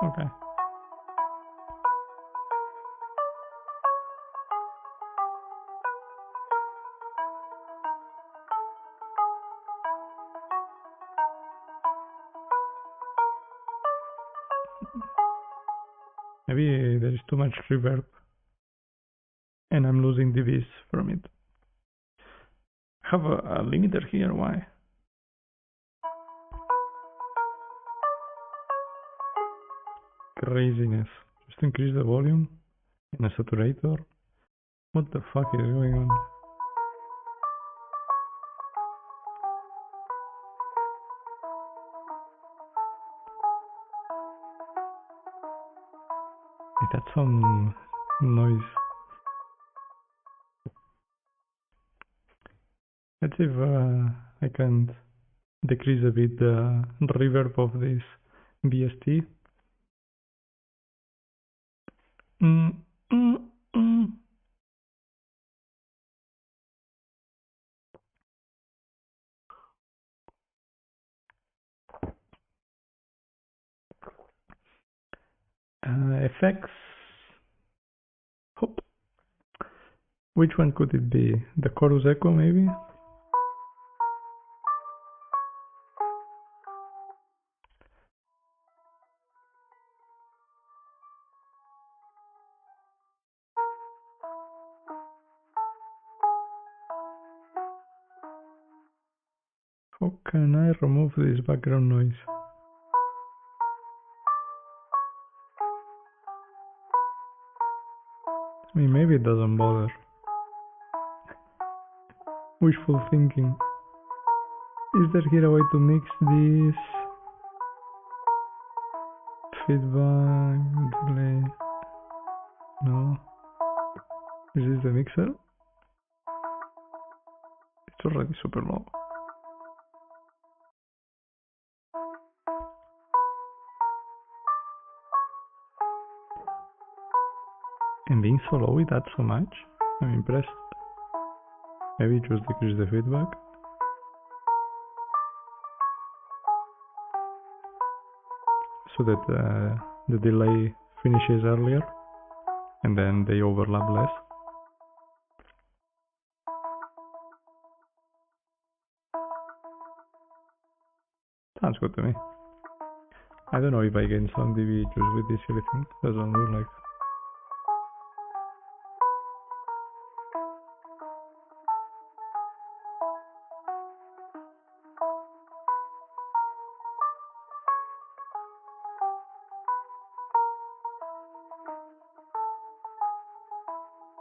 Okay. Maybe there is too much reverb and I'm losing dBs from it. I have a limiter here, why? Craziness. Just increase the volume in a saturator. What the fuck is going on? It had some noise. Let's see if I can decrease a bit the reverb of this VST. Effects. Hop. Which one could it be? The chorus echo, maybe? How can I remove this background noise? I mean, maybe it doesn't bother. Wishful thinking. Is there here a way to mix this? Feedback, delay. No. Is this the mixer? It's already super low. And being so low, it adds so much. I'm impressed. Maybe just decrease the feedback. So that the delay finishes earlier and then they overlap less. Sounds good to me. I don't know if I gain some dB just with this silly thing. Doesn't look like.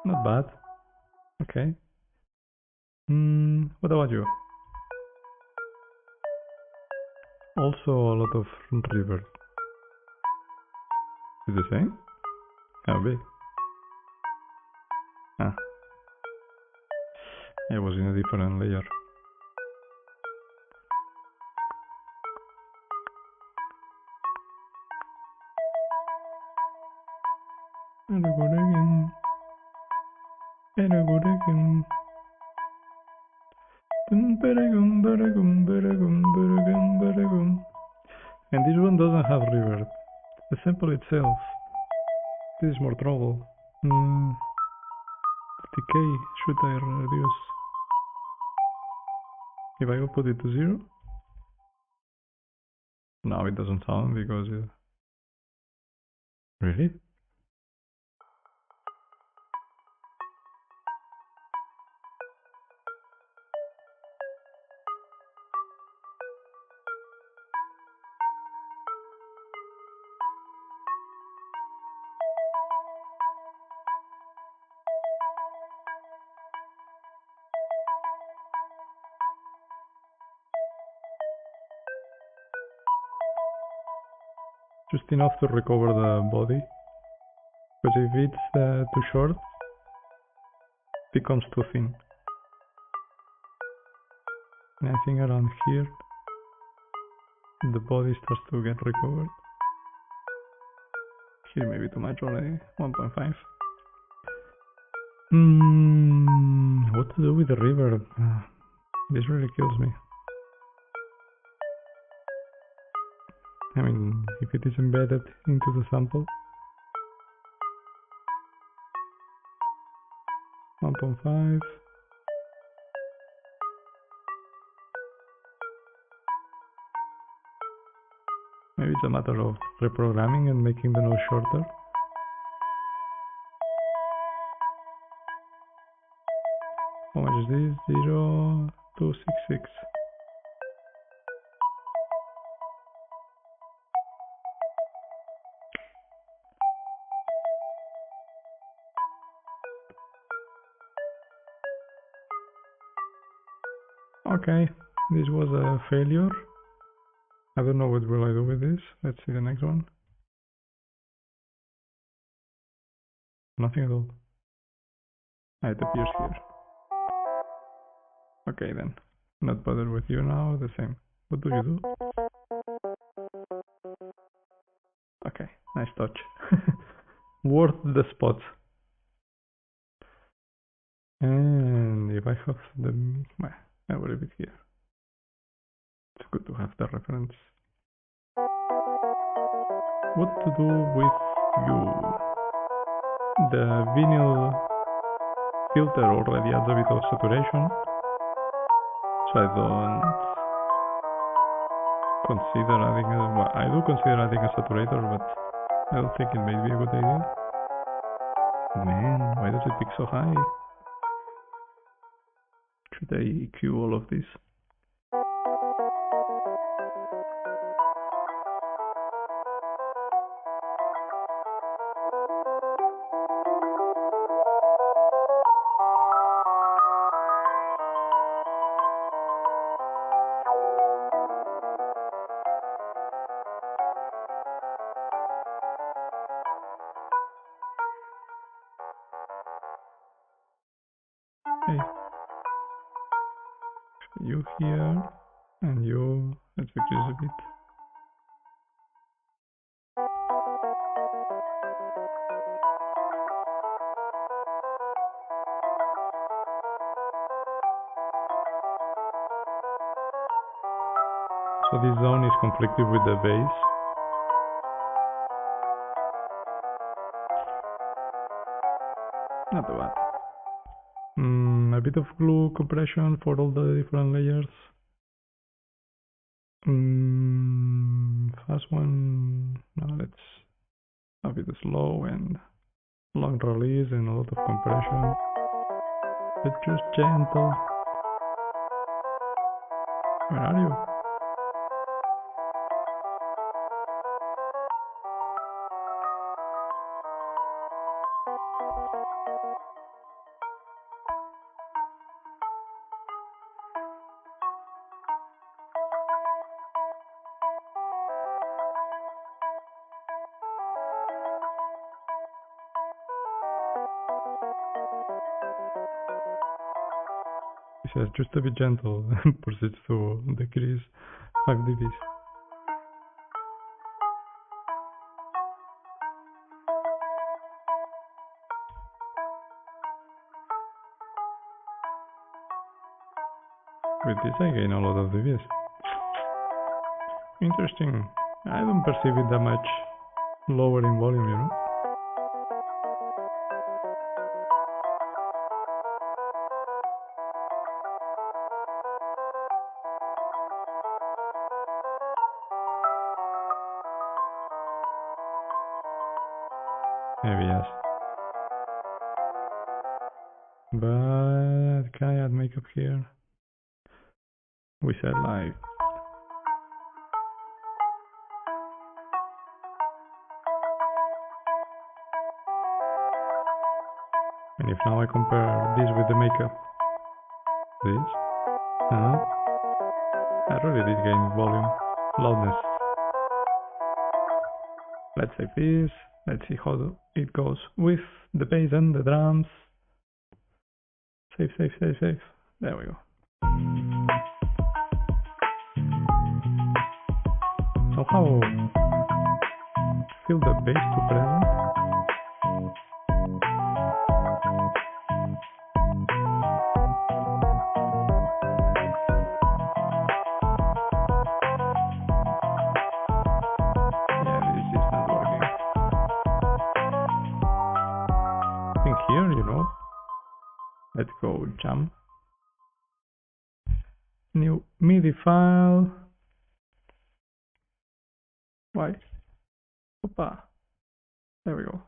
Not bad. Okay. What about you? Also a lot of reverb. Is the same? How big? Ah. It was in a different layer. And this one doesn't have reverb. The sample itself. This is more trouble. Decay should I reduce? If I will put it to 0? No, it doesn't sound because really? Just enough to recover the body, because if it's too short, it becomes too thin. And I think around here, the body starts to get recovered. Here maybe too much already, 1.5. What to do with the reverb? This really kills me. I mean, if it is embedded into the sample. 1.5. Maybe it's a matter of reprogramming and making the noise shorter. How much is this? 0,266. Okay, this was a failure. I don't know what will I do with this. Let's see the next one. Nothing at all. It appears here. Okay then. Not bothered with you now, the same. What do you do? Okay, nice touch. Worth the spot. And if I have the... well, I will leave it here. It's good to have the reference. What to do with you? The vinyl filter already adds a bit of saturation, so I don't consider adding a... well, I do consider adding a saturator, but I don't think it may be a good idea. Man, why does it pick so high? Should I EQ all of this? Hey. You here, and you, let's decrease a bit. So this zone is conflicted with the bass. Not too bad. A bit of glue compression for all the different layers. Fast one. Now let's have it slow and long release and a lot of compression. But just gentle. Where are you? He says just to be gentle and proceeds to decrease 5 dBs. With this I gain a lot of dBs. Interesting. I don't perceive it that much lower in volume, you know? Maybe yes. But can I add makeup here? We said live. And if now I compare this with the makeup, this, I really did gain volume, loudness. Let's save this. Let's see how it goes with the bass and the drums. Save, save, save, save. There we go. Somehow feel the bass too present. Yeah, this is not working. I think here, you know. Let's go jam. New MIDI file. Why? Opa. There we go.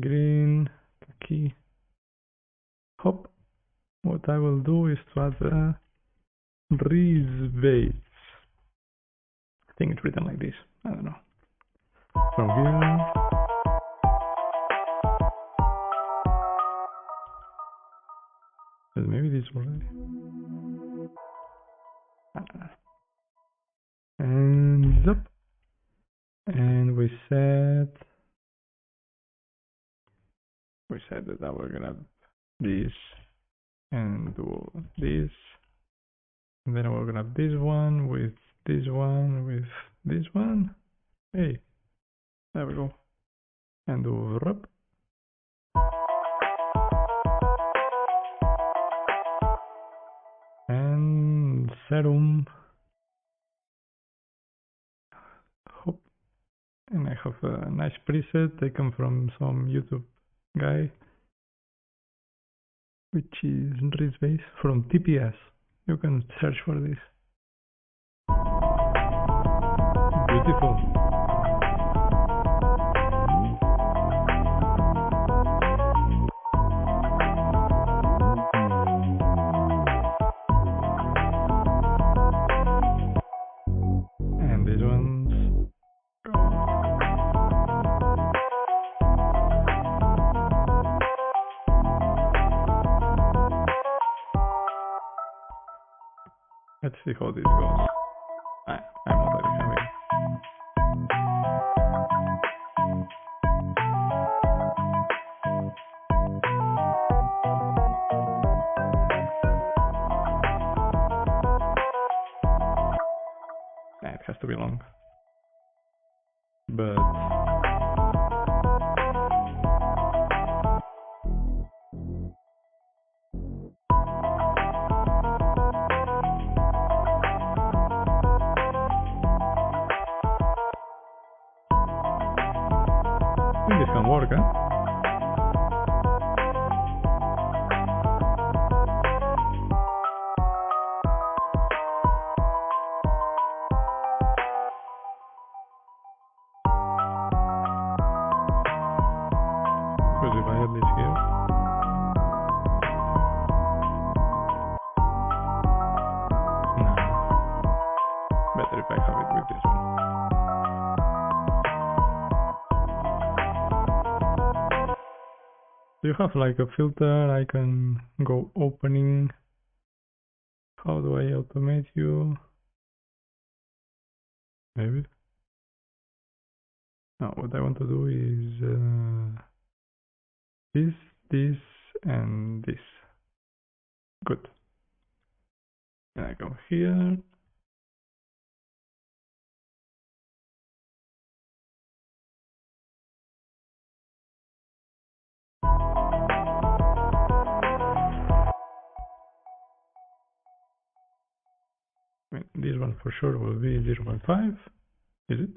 Green, key. Hop. what I will do is to add a base. I think it's written like this. I don't know. From here. But maybe this already. I don't know. And up. And we said that I will grab this and do this. And then I will grab this one with this one with this one. Hey, there we go. And do wrap. And serum. Hop. And I have a nice preset taken from some YouTube guy, which is Riz Base from TPS. You can search for this. Beautiful. And these ones. Let's see how this goes. I'm already having. It has to be long. But I think this can work, huh? Because if I had this here, no. Better if I have it with this one. Do you have like a filter I can go opening? How do I automate you? Maybe. Now what I want to do is this, and this. Good. And I go here. I mean, this one for sure will be 0.5. Is it?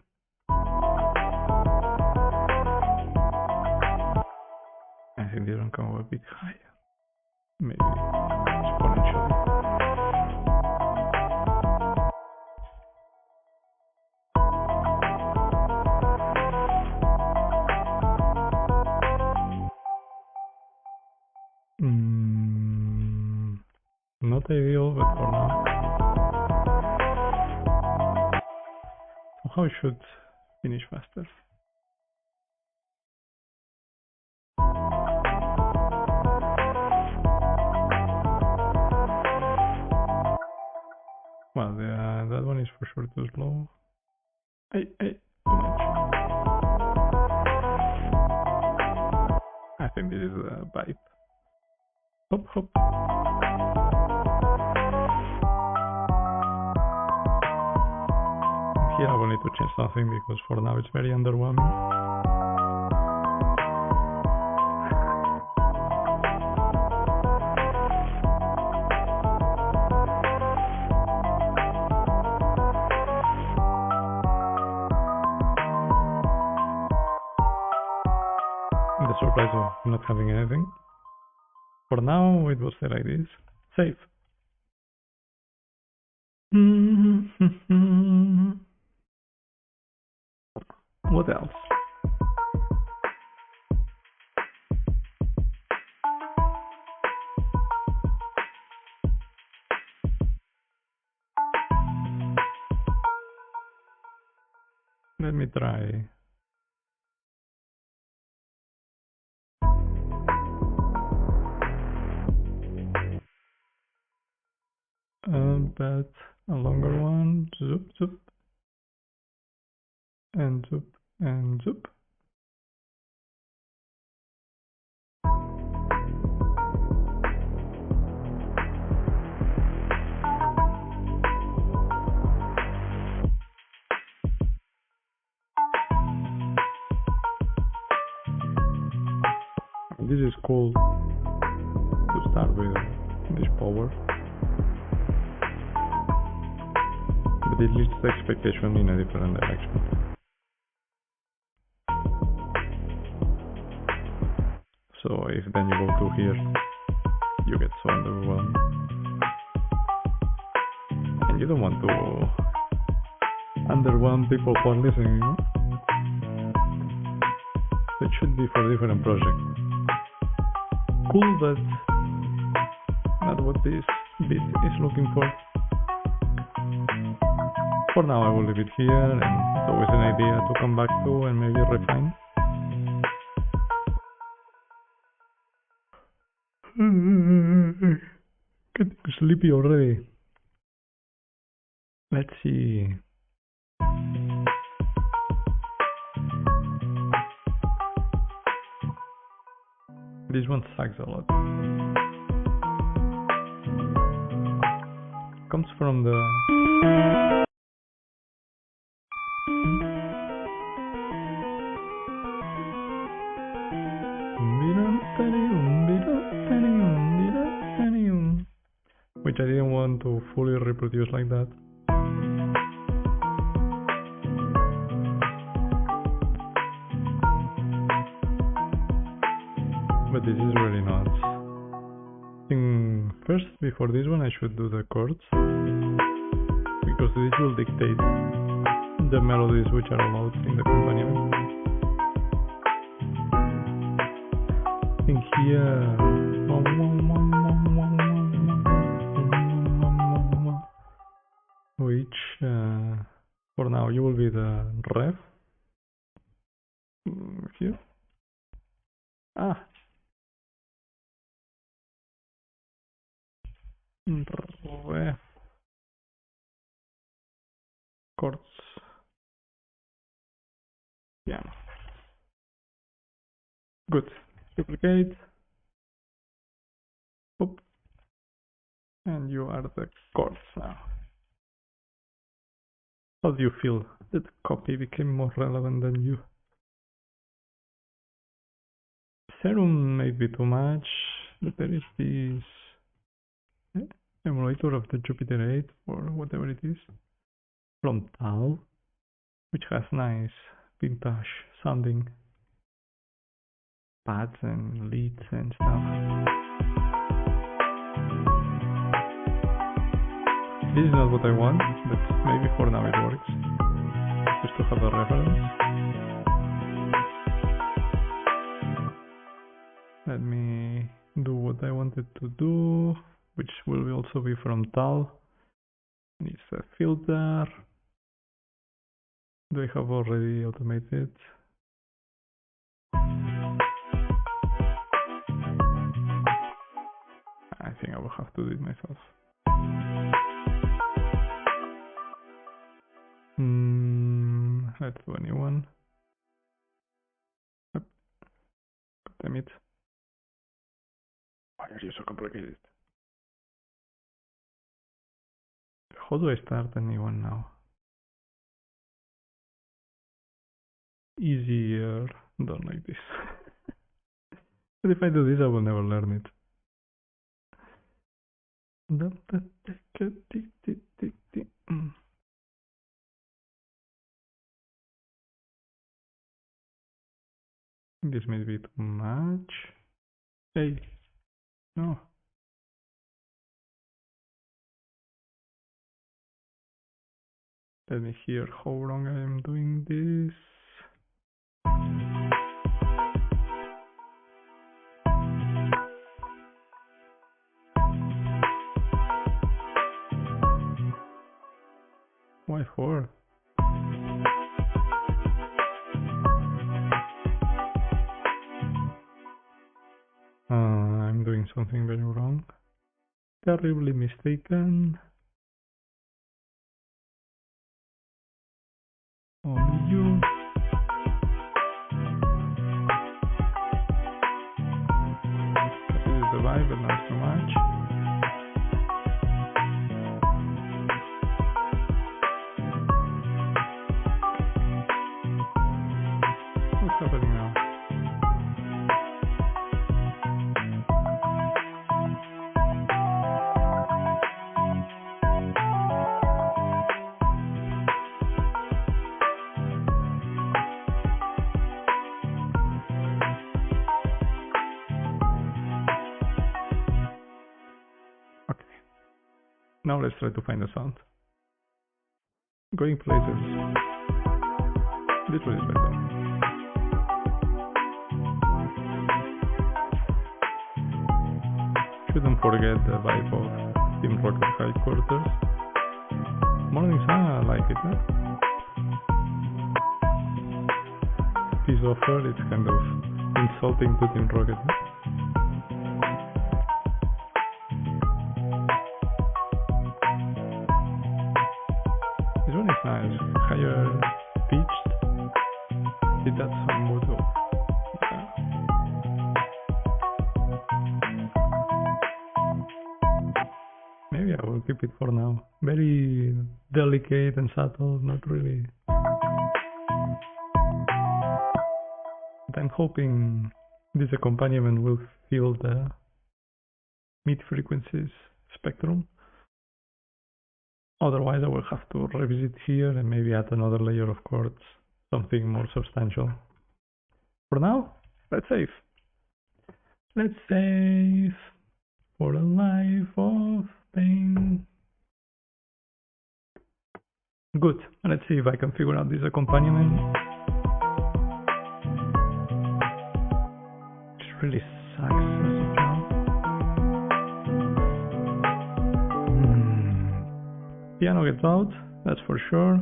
I think this one can go a bit higher. Maybe exponentially. Not ideal, but for now. Somehow it should finish faster. Well, that one is for sure too slow. Hey, too much. I think this is a pipe. Hop, hop. Here I will need to change something because for now it's very underwhelming. The surprise of not having anything. For now it will stay like this. Save. What else? Let me try. But a longer one. Zoop, zoop. And zoop, and zoop. This is cool to start with this power, but it leads the expectation in a different direction. So if then you go to here, you get so underwhelmed, and you don't want to underwhelm people for listening, you know? It should be for different projects. Cool, but not what this bit is looking for. For now I will leave it here, and it's always an idea to come back to and maybe refine. Getting sleepy already. Let's see. This one sucks a lot. Comes from the which I didn't want to fully reproduce like that. But this is really nuts. I think first, before this one, I should do the chords, because this will dictate the melodies which are allowed in the accompaniment. I think here, which for now you will be the ref here. Ref chords piano. Good. Duplicate. Oop. And you are the chords now. How do you feel that copy became more relevant than you? Serum may be too much, but there is this emulator of the Jupiter 8 or whatever it is from Tal, which has nice vintage sounding pads and leads and stuff. This is not what I want, but maybe for now it works, just to have a reference. Let me do what I wanted to do, which will also be from Tal. It's a filter. Do I have already automated? I think I will have to do it myself. Let's do a new one. Yep. Damn it. Why are you so complicated? How do I start a new one now? Easier. Don't like this. But if I do this, I will never learn it. This may be too much. Hey, no. Let me hear how long I am doing this. Why 4? doing something very wrong. Terribly mistaken. Only you. This is the vibe, but not so much. What's happening now? Now let's try to find a sound. Going places. This one is better. Shouldn't forget the vibe of Team Rocket headquarters. Morning sun, I like it, huh? Peace offer, it's kind of insulting to Team Rocket. Huh? This one is nice, higher pitched. It adds some mood of, yeah. Maybe I will keep it for now. Very delicate and subtle, not really. But I'm hoping this accompaniment will fill the mid-frequencies spectrum. Otherwise I will have to revisit here and maybe add another layer of chords, something more substantial. For now, let's save. Let's save for a life of pain. Good, let's see if I can figure out this accompaniment. It really sucks as a job. Piano gets out, that's for sure.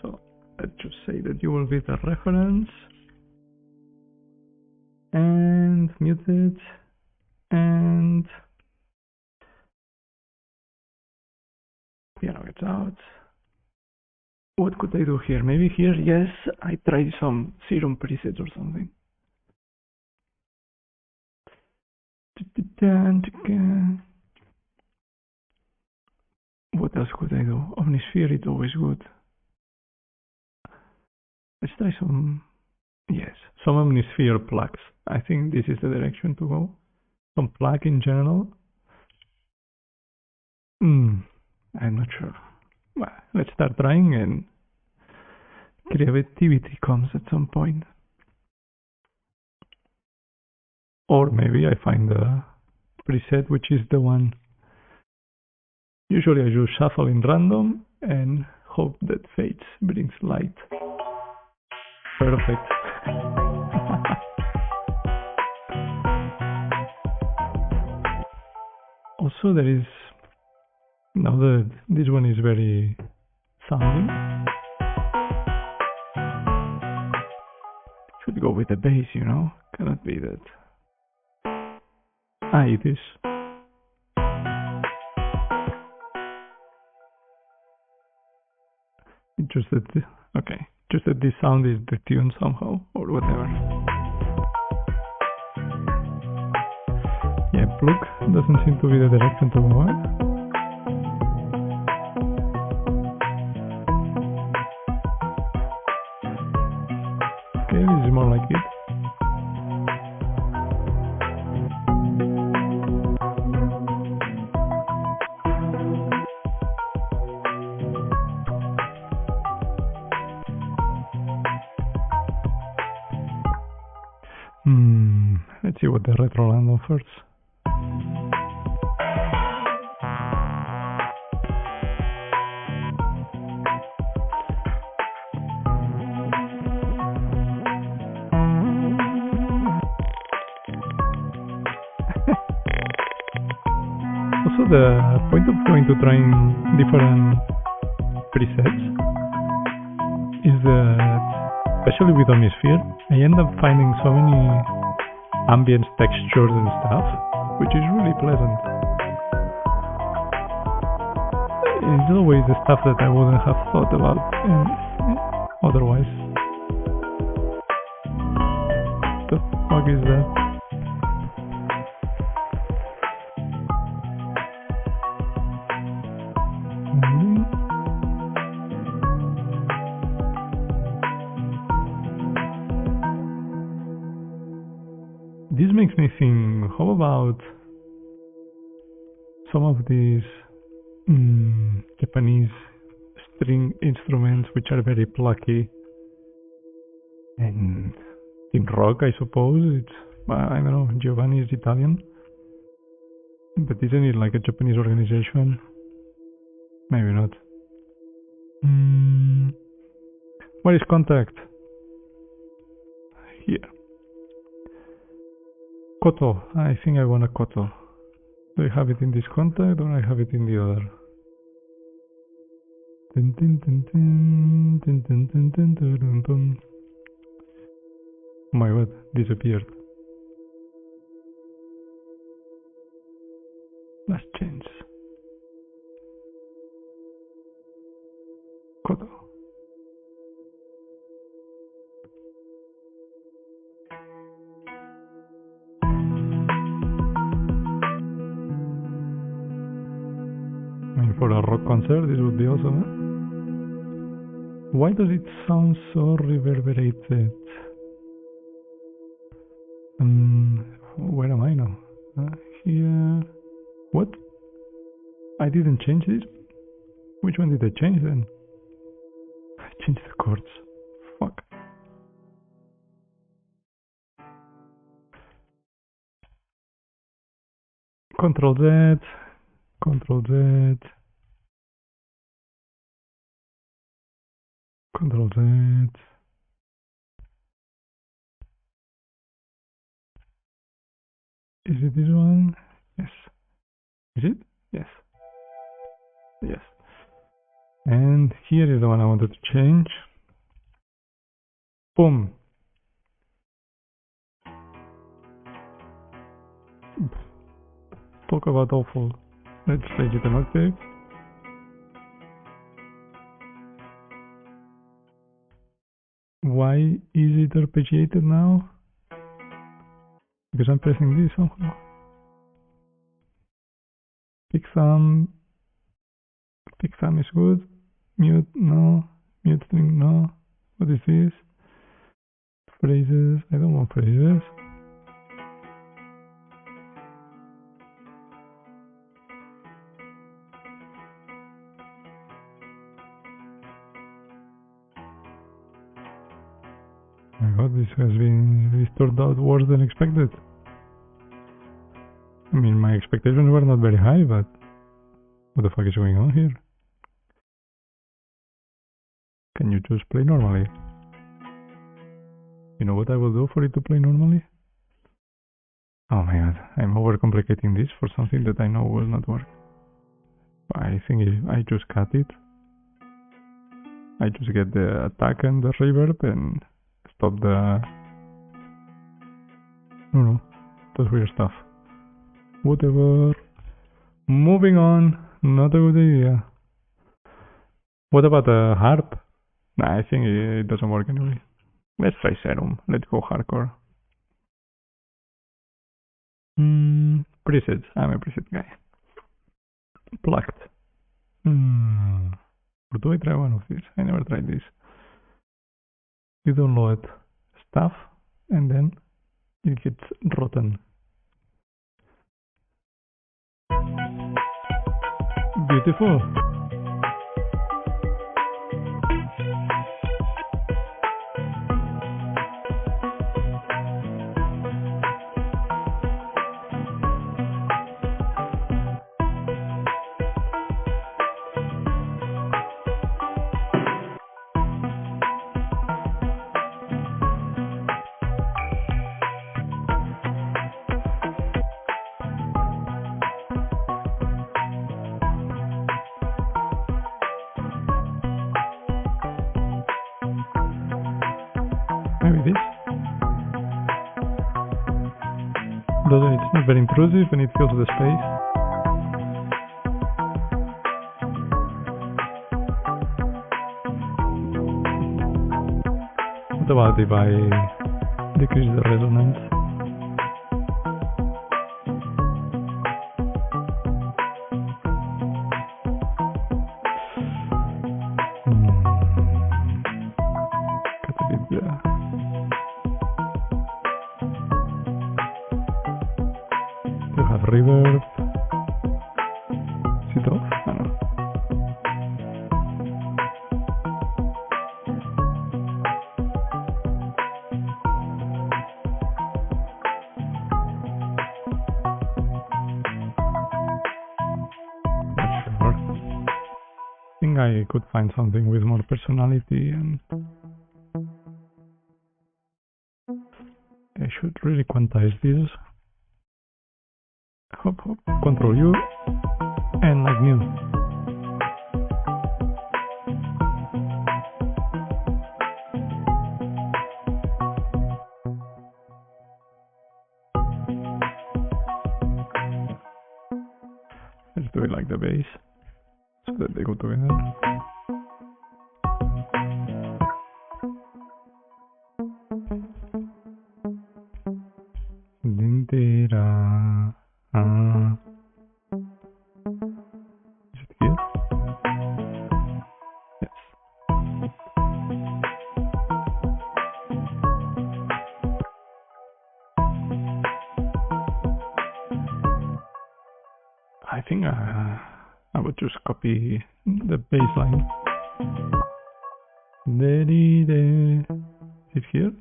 So let's just say that you will be the reference. And mute it. And piano gets out. What could I do here? Maybe here, yes, I tried some serum presets or something. What else could I do? Omnisphere is always good. Let's try some, yes, some Omnisphere plugs. I think this is the direction to go. Some plug in general. I'm not sure. Well, let's start trying and creativity comes at some point. Or maybe I find a preset which is the one. Usually I just shuffle in random and hope that fate brings light. Perfect. Also there is, now that this one is very sounding, should go with the bass, you know, cannot be that. Ah, it is. Just that, okay, just that this sound is the tune somehow, or whatever. Yeah, plug doesn't seem to be the direction to go in. Okay, this is more like it. Let's see what the retro land offers. Also, the point of going to trying different presets is that, especially with Omnisphere, I end up finding so many ambient textures and stuff which is really pleasant. It's always the stuff that I wouldn't have thought about otherwise. What the fuck is that? This makes me think, how about some of these Japanese string instruments which are very plucky and in rock, I suppose. It's, I don't know, Giovanni is Italian, but isn't it like a Japanese organization? Maybe not. Where is contact? Here. Koto. I think I want a koto. Do I have it in this contact or I have it in the other? Dun, dun, dun, dun, dun, dun, dun, dun, dun, dun, dun. Oh my god, disappeared. Last chance. Koto. I mean, for a rock concert, this would be awesome, eh? Why does it sound so reverberated? Where am I now? Here. What? I didn't change this? Which one did I change then? I changed the chords. Fuck. Control Z. Control Z. Control Z. Is it this one? Yes. Is it? Yes. Yes. And here is the one I wanted to change. Boom. Talk about awful. Let's change it an octave. Why is it arpeggiated now? Because I'm pressing this somehow. Pick thumb. Pick thumb is good. Mute, no. Mute string, no. What is this? Phrases. I don't want phrases. My god, this turned out worse than expected. I mean, my expectations were not very high, but what the fuck is going on here? Can you just play normally? You know what I will do for it to play normally? Oh my god, I'm overcomplicating this for something that I know will not work. I think if I just cut it, I just get the attack and the reverb and stop the... no, that's weird stuff. Whatever. Moving on. Not a good idea. What about the harp? Nah, I think it doesn't work anyway. Let's try serum. Let's go hardcore. Presets. I'm a preset guy. Plucked. Or do I try one of these? I never tried this. You download stuff and then it gets rotten. Beautiful. It's not very intrusive and it fills the space. What about if I decrease the resonance? Cut a bit there. To have reverb. Is it off? I don't know. I think I could find something with more personality, and I should really quantize this. Hop, hop, Control U, and like new. Let's do it like the bass, so that they go together. Is it here? Yes. I think I would just copy the bass line. Is it here?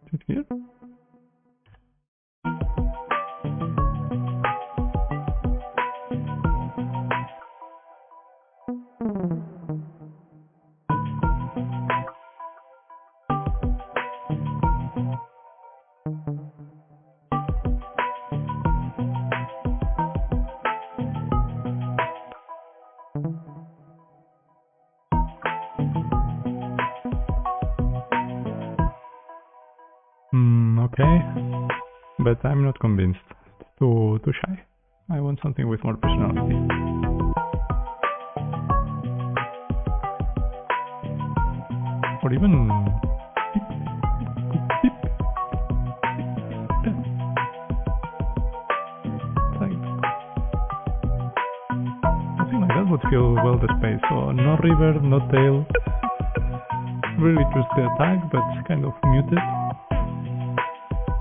Is it here? Okay, but I'm not convinced. It's too shy. I want something with more personality. Or even something like that would fill well the space. So no reverb, no tail. Really just the attack, but kind of muted.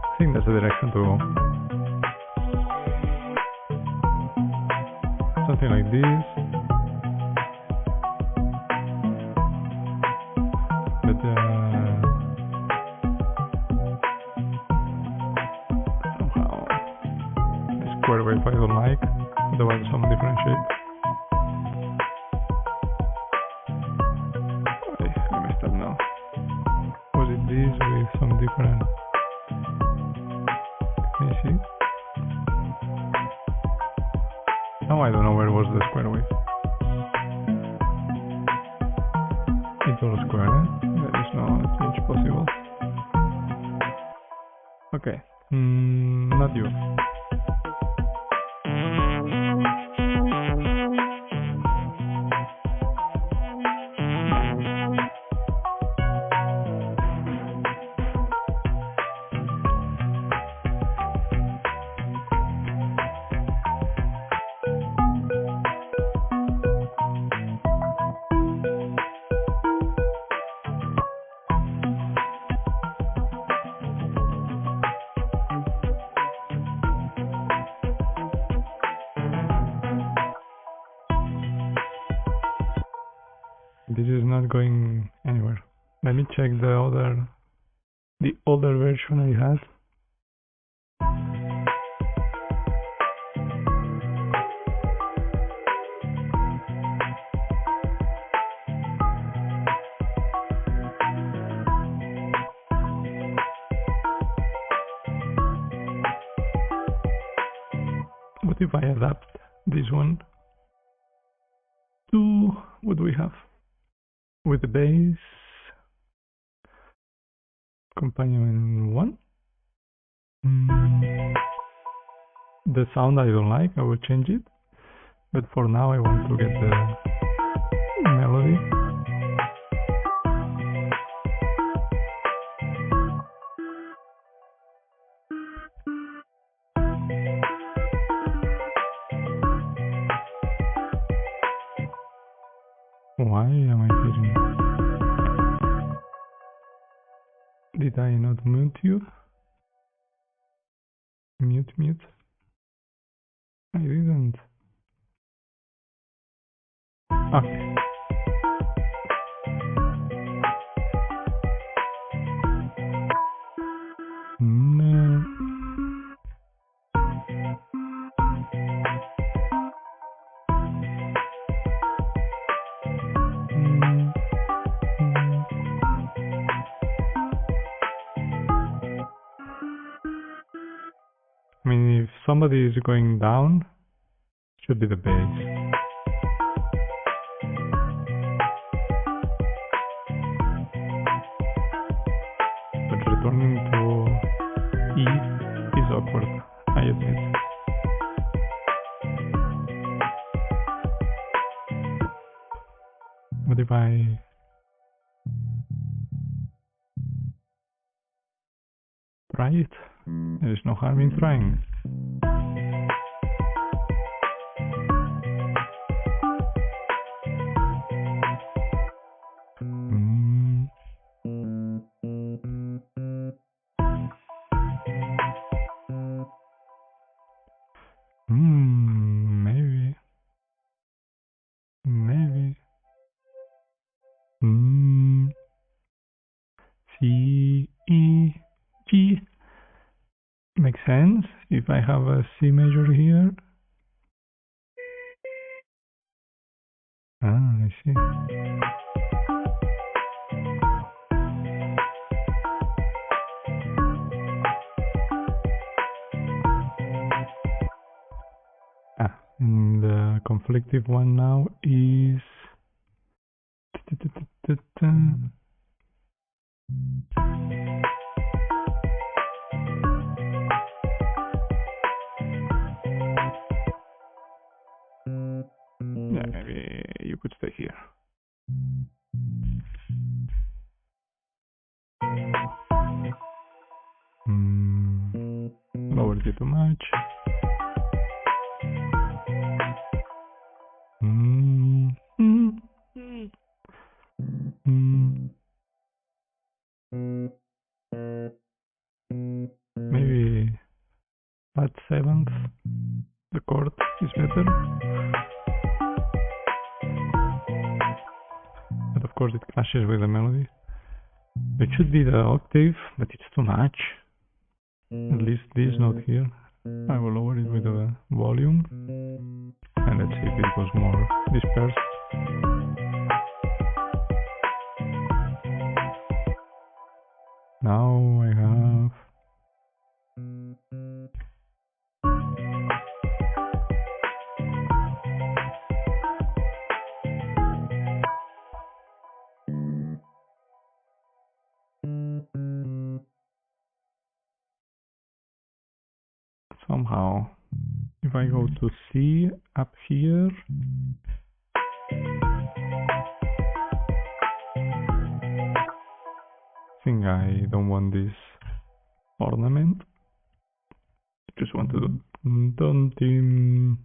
I think that's the direction to go. Something like this. But somehow the square wave I don't like. Otherwise some different shape. I messed up now. Was it this with some different? Can you see? Now I don't know where was the square wave. It's all square, eh? There is no change possible. Okay, not you. This is not going anywhere. Let me check the older version I had. What if I adapt this one what do we have? With the bass, companion 1. The sound I don't like, I will change it. But for now I want to get the melody. Why am I hearing? Did I not mute you? Mute. I didn't. Okay. No. I mean, if somebody is going down, it should be the bass. But returning to E is awkward, I admit. But if I try it, there is no harm in trying. Maybe. C, E, G. Makes sense if I have a C major here. I see. And the conflictive one now is yeah, maybe you could stay here. Lowered it too much. Maybe flat 7th, the chord is better. But of course it clashes with the melody. It should be the octave, but it's too much. At least this note here. I will lower it with the volume. And let's see if it was more dispersed. Now I have somehow, if I go to C up here, I think I don't want this ornament. I just want to do don tim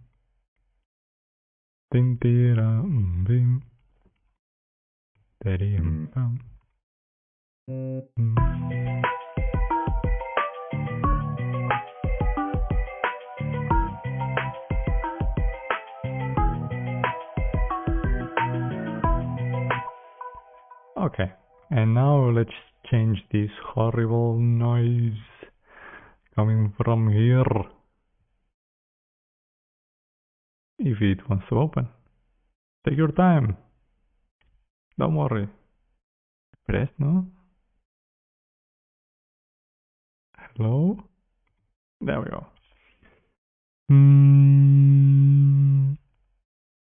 tin tira bim terim pam. Okay, and now let's change this horrible noise coming from here. If it wants to open, take your time. Don't worry. Press, no? Hello? There we go.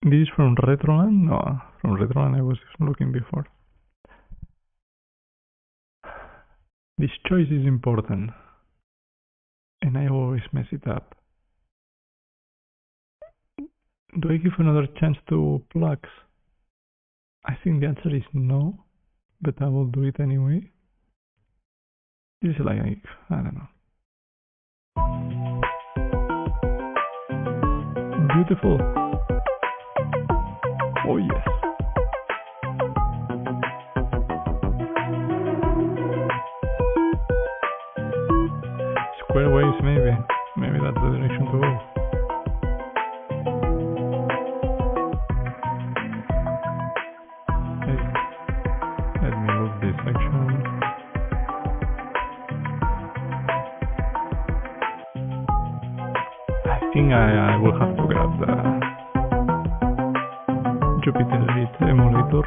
This from Retroland? No, from Retroland I was looking before. This choice is important, and I always mess it up. Do I give another chance to plugs? I think the answer is no, but I will do it anyway. It's like, I don't know. Beautiful. Oh yes. Square waves, maybe. Maybe that's the direction to go. Let me move this section. I think I will have to grab the Jupiter Elite emulator.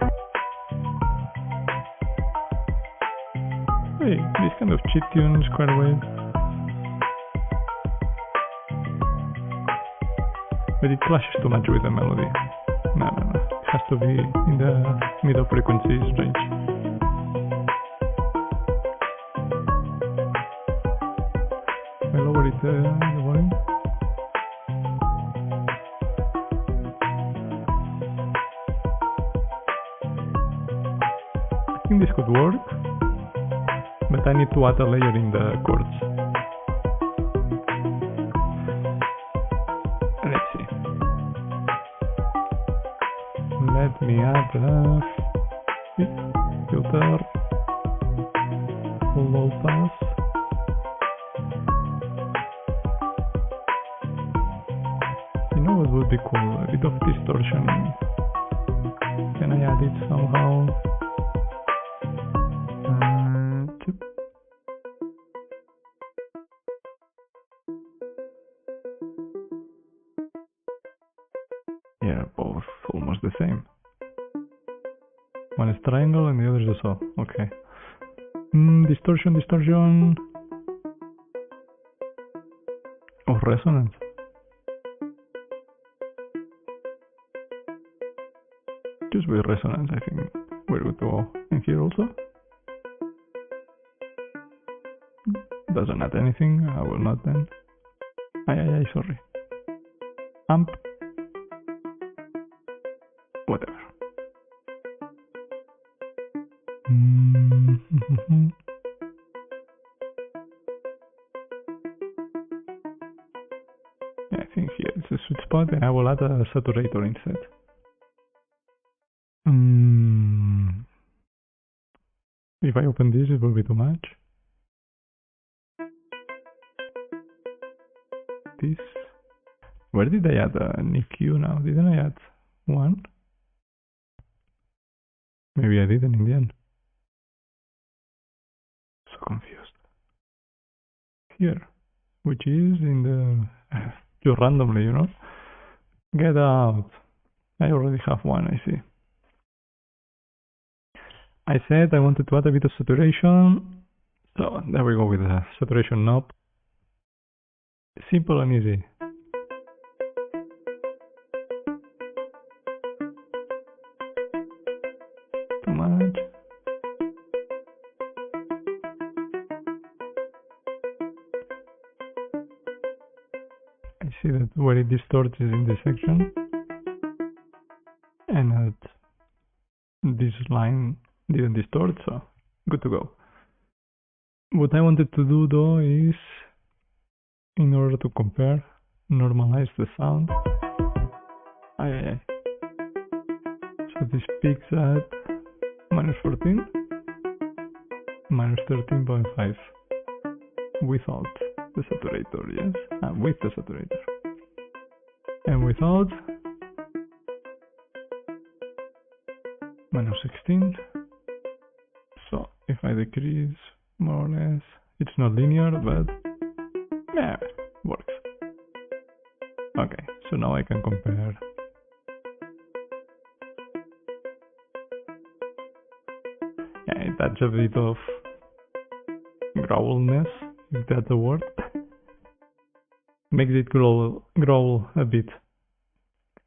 Hey, this kind of chip tune, square wave. But it clashes too much with the melody. No. It has to be in the middle frequencies range. I lower it the volume. I think this could work, but I need to add a layer in the chords. Let's see. Let me add a filter, low pass. You know what would be cool? A bit of distortion. Can I add it somehow? Yeah, both almost the same. One is triangle and the other is a saw. Okay. Distortion. Or resonance. Just with resonance, I think we're good to go. And here also. Doesn't add anything, I will not then. Sorry. Amp. Whatever. Yeah, I think here it's a sweet spot, and I will add a saturator instead. If I open this, it will be too much. This. Where did I add an EQ now? Didn't I add one? Maybe I didn't in the end. So confused. Here, which is in the just randomly, you know. Get out. I already have one, I see. I said I wanted to add a bit of saturation, so there we go with the saturation knob. Simple and easy. Too much. I see that where it distorts is in this section, and that this line didn't distort, so good to go. What I wanted to do though is, in order to compare, normalize the sound. So this peaks at -14, -13.5 without the saturator, yes, with the saturator, and without -16. So if I decrease more or less, it's not linear, but yeah, works. Okay, so now I can compare. Yeah, it adds a bit of growlness, if that's a word. Makes it growl a bit.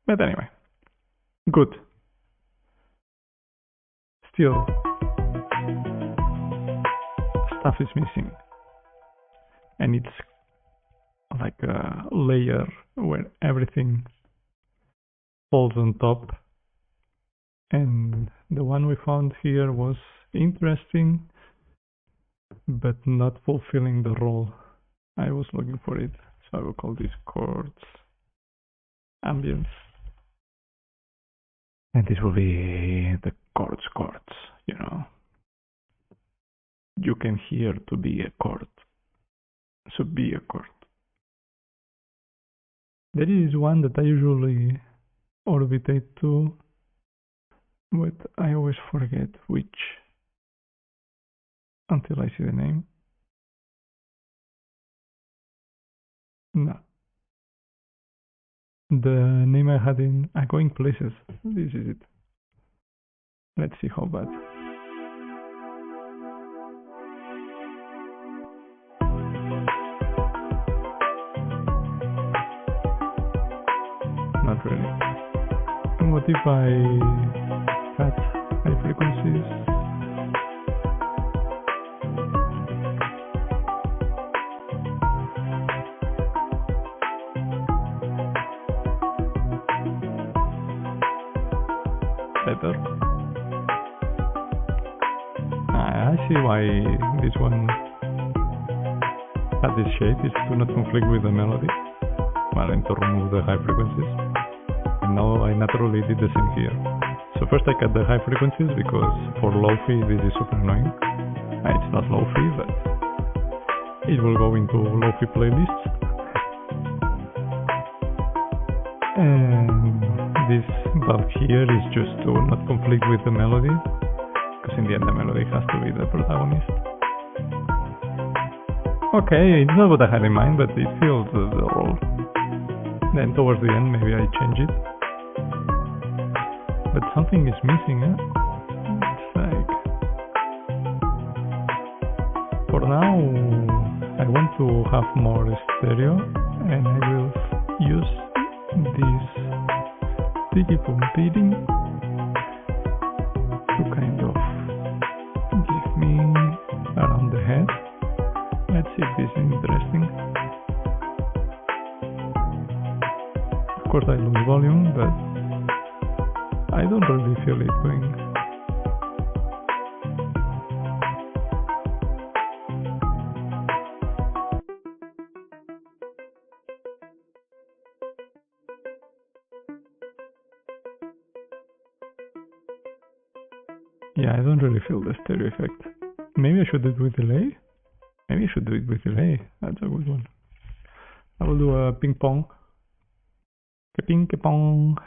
But anyway, Good. Still, stuff is missing. And it's like a layer where everything falls on top. And the one we found here was interesting, but not fulfilling the role I was looking for it. So I will call this quartz ambience. And this will be the quartz, you know. You came here to be a court, so be a court. There is one that I usually orbitate to, but I always forget which until I see the name. No. The name I had in Going Places. This is it. Let's see how bad. Not really. And what if I cut high frequencies? Better. I see why this one had this shape, is to not conflict with the melody, well, and to remove the high frequencies. And now I naturally did the same here. So first I cut the high frequencies because for lo-fi this is super annoying. It's not lo-fi, but it will go into lo-fi playlists. And this bulk here is just to not conflict with the melody, because in the end the melody has to be the protagonist. Okay, it's not what I had in mind, but it fills the role. Then towards the end maybe I change it. But something is missing, eh? It's like... For now, I want to have more stereo, and I will use this digipumpeating to kind of give me around the head. Let's see if this is interesting. Of course I lose volume, but I don't really feel it going. Yeah, I don't really feel the stereo effect. Maybe I should do it with delay? Maybe I should do it with delay. That's a good one. I will do a ping pong. Ping pong.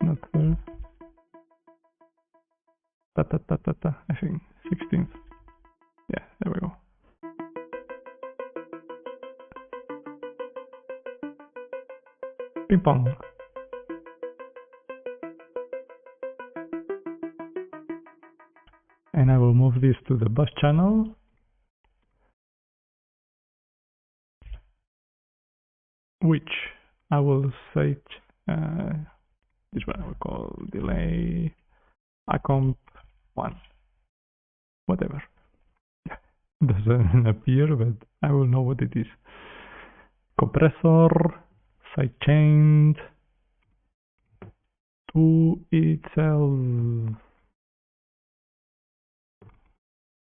Not 12. Ta ta ta ta ta. I think 16th. Yeah, there we go. Ping pong. And I will move this to the bus channel. Which I will say this one I will call delay accomp 1. Whatever. Doesn't appear, but I will know what it is. Compressor, sidechained to itself.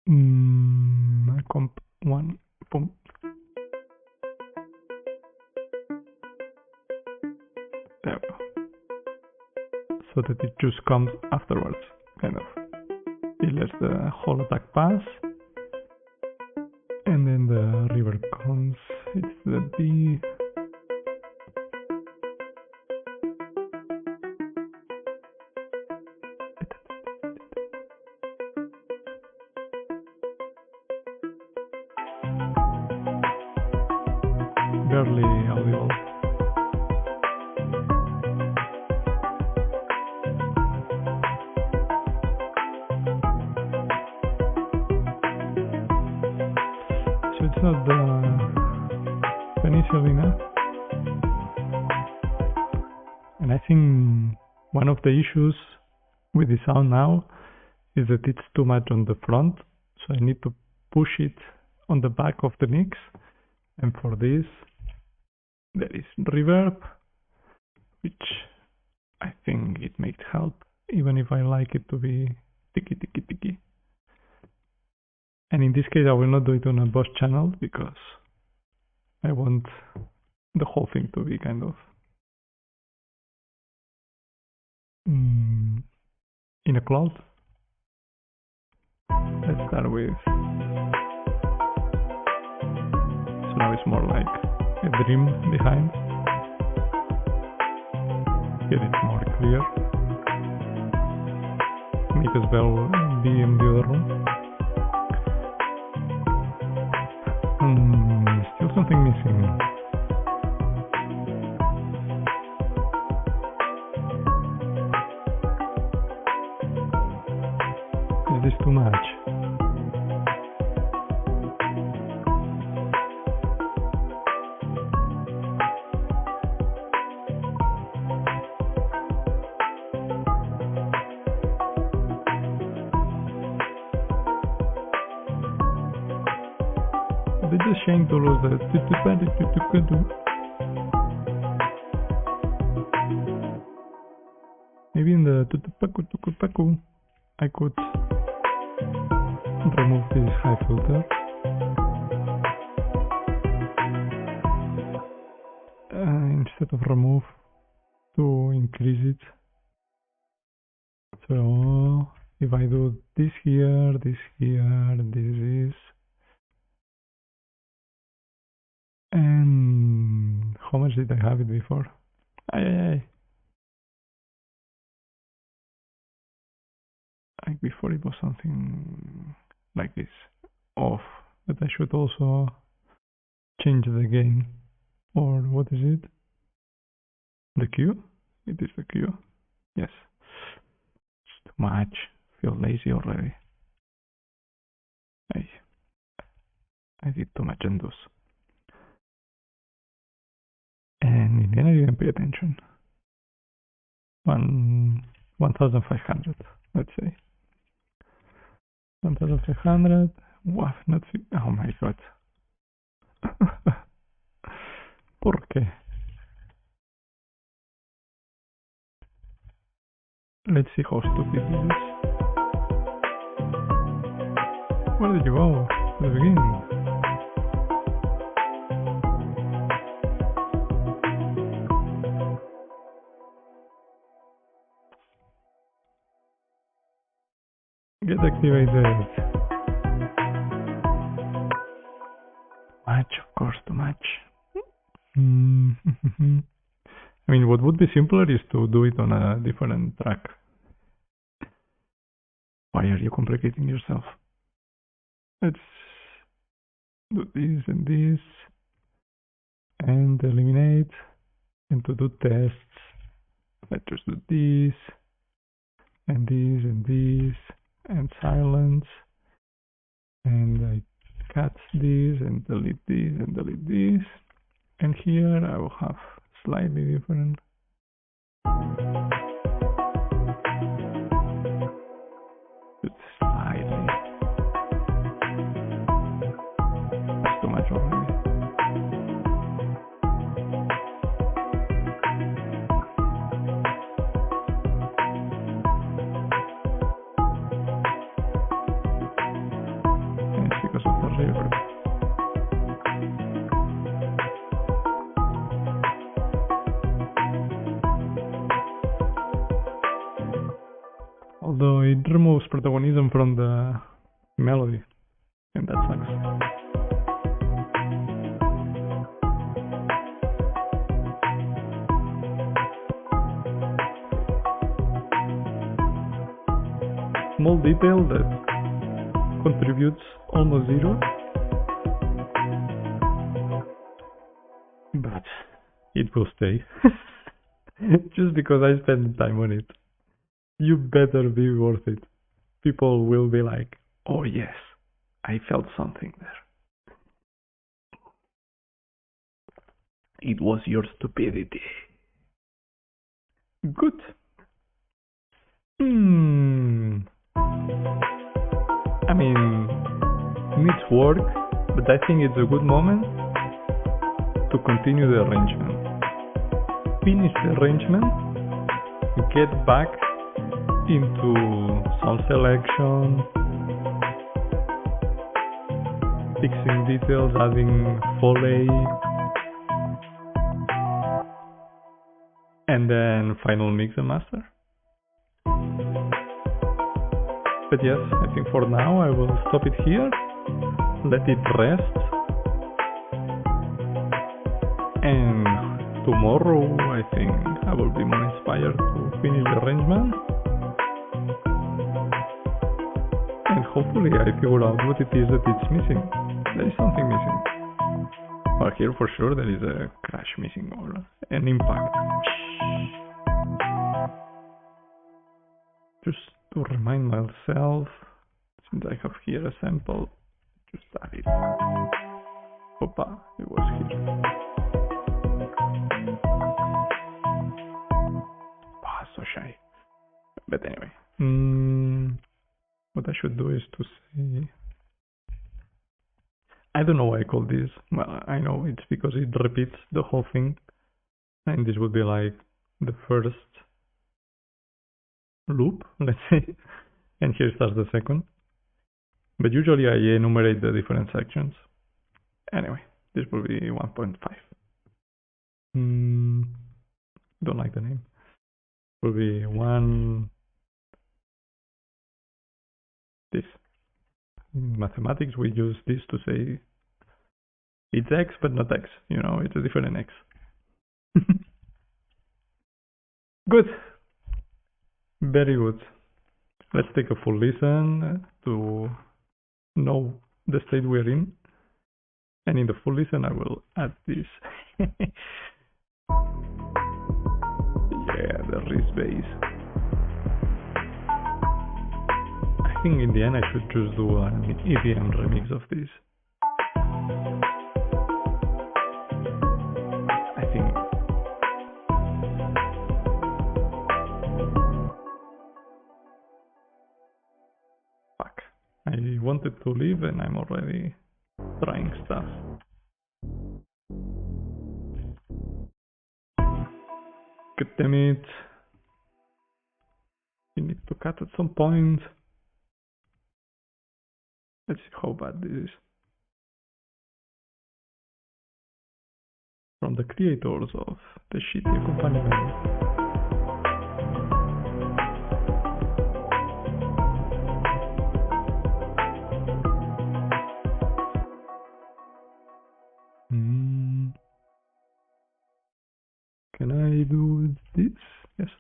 Accomp 1. Boom. There we go. So that it just comes afterwards, kind of. It lets the whole attack pass, and then the river comes. It's the D. Barely audible. So it's not the penicillin, And I think one of the issues with the sound now is that it's too much on the front, so I need to push it on the back of the mix, and for this there is reverb, which I think it might help, even if I like it to be ticky ticky ticky. And in this case I will not do it on a boss channel because I want the whole thing to be kind of in a cloud. Let's start with, so now it's more like a dream behind. Here it's more clear. Might as well be in the other room. Still something missing. Is this too much? It's a shame to lose the maybe in the tutupaku I could remove this high filter instead of remove, to increase it. So if I do this here, this is, and how much did I have it before? Like before it was something like this, off, but I should also change the gain, or what is it? The Q? It is the Q. Yes. It's too much. Feel lazy already. I did too much endos. And in the end I didn't pay attention. 1,500, let's say. 1,500. Wow, not. Oh my god. ¿Por qué? Let's see how stupid this is. Where did you go? To the beginning. Get activated. Much, of course, too much. I mean, what would be simpler is to do it on a different track. Why are you complicating yourself? Let's do this and this, and eliminate, and to do tests, let's just do this, and this, and this, and silence, and I cut this, and delete this, and delete this, and here I will have slightly different. Just slightly. That's too much already. And it's because of the reverb. Although it removes protagonism from the melody, and that sucks. Small detail that contributes almost zero, but it will stay. Just because I spend time on it. You better be worth it. People will be like, oh yes, I felt something there. It was your stupidity. Good. I mean, needs work, but I think it's a good moment to continue the arrangement. Finish the arrangement, get back into sound selection, fixing details, adding foley, and then final mix and master. But yes, I think for now I will stop it here, let it rest, and tomorrow I think I will be more inspired to finish the arrangement, and hopefully I figure out what it is that it's missing. There is something missing. Well, here for sure there is a crash missing or an impact. Just to remind myself, since I have here a sample, just add it. Opa, it was here. Ah, so shy. But anyway, what I should do is to say, I don't know why I call this. Well, I know it's because it repeats the whole thing, and this would be like the first loop, let's say, and here starts the second. But usually I enumerate the different sections. Anyway, this will be 1.5. Don't like the name. Will be one. This. In mathematics, we use this to say it's X, but not X. You know, it's a different X. Good. Very good. Let's take a full listen to know the state we're in. And in the full listen, I will add this. Yeah, the wrist bass. I think in the end I should just do an EDM remix of this. I think. Fuck. I wanted to leave and I'm already trying stuff. God damn it. You need to cut at some point. Let's see how bad this is. From the creators of the shitty accompaniment. Can I do this? Yes.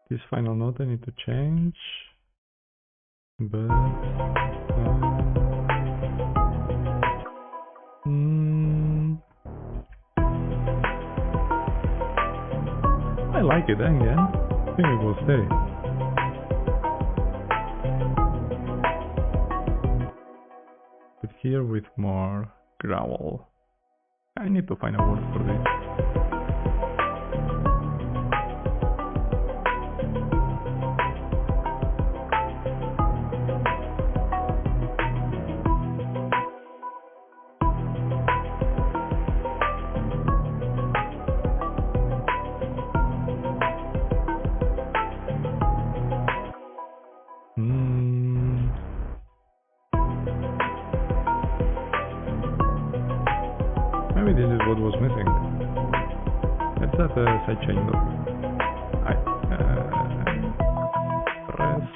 This final note I need to change, but I like it again. I think it will stay. But here with more growl. I need to find a word for this. what was missing. Let's add a sidechain though. Press.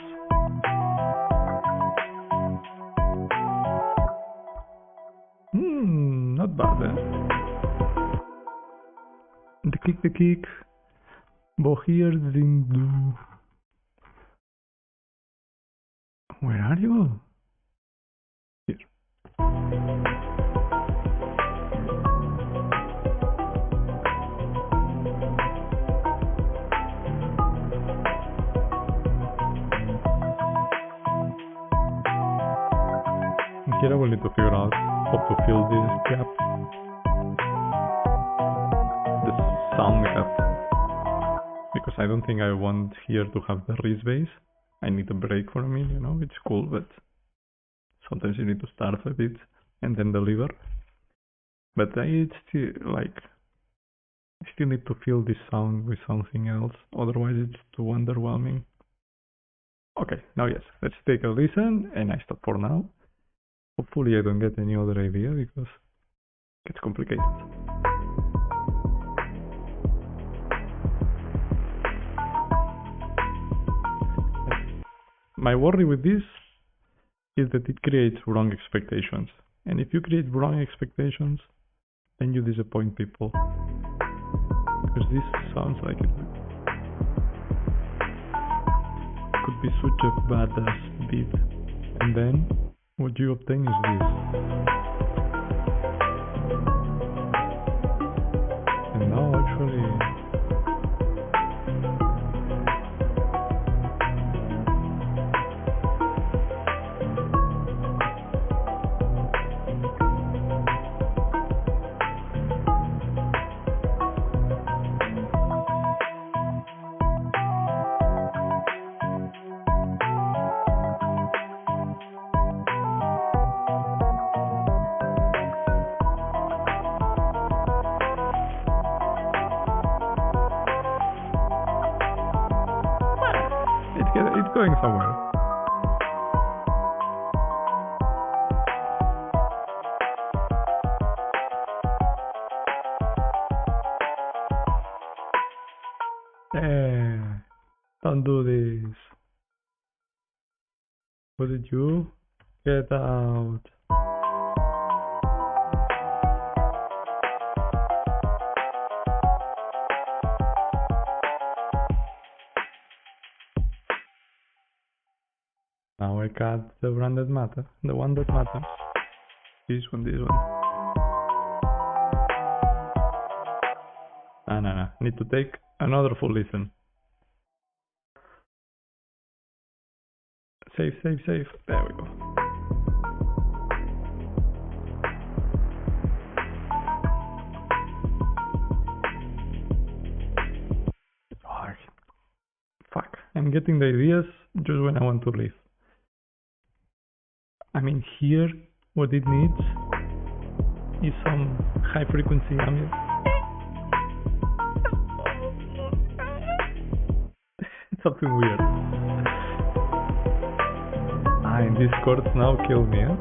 Not bad, eh? The kick. Bohier Zindu. Where are you? Here. Here I will need to figure out how to fill this gap. The sound gap. Because I don't think I want here to have the wrist base. I need a break for a minute, you know, it's cool, but sometimes you need to start a bit and then deliver. But it's still like, I still need to fill this sound with something else, otherwise it's too underwhelming. Okay, now yes, let's take a listen and I stop for now. Hopefully I don't get any other idea because it gets complicated. My worry with this is that it creates wrong expectations. And if you create wrong expectations, then you disappoint people. Because this sounds like it could be such a badass beat. And then what you obtain is this. And now actually it's going somewhere. Don't do this. Was it you? Get out. Now I got the one that matters. The one that matters. This one. No. Need to take another full listen. Save. There we go. Oh, fuck. I'm getting the ideas just when I want to leave. I mean, here, what it needs is some high frequency ambient. It's something weird. And these chords now kill me, eh?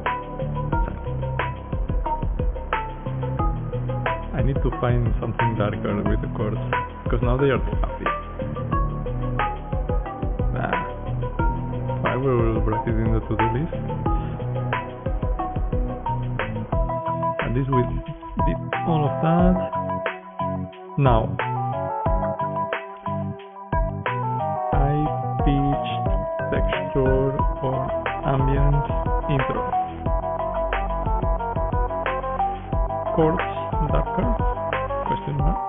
I need to find something darker with the chords, because now they are too happy. I will write it in the to-do list. And this will did all of that. Now, high-pitched texture or ambient intro. Chords darker? Question mark.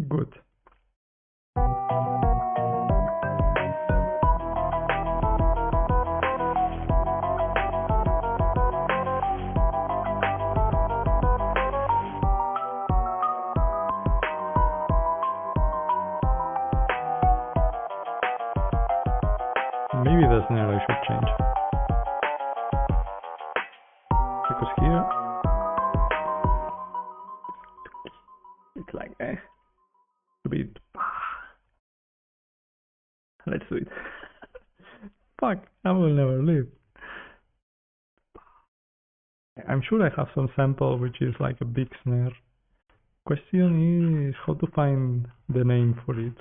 Good. Maybe the snare I should change. Because here it's like a bit. Let's do it. Fuck, I will never leave. I'm sure I have some sample which is like a big snare. Question is how to find the name for it.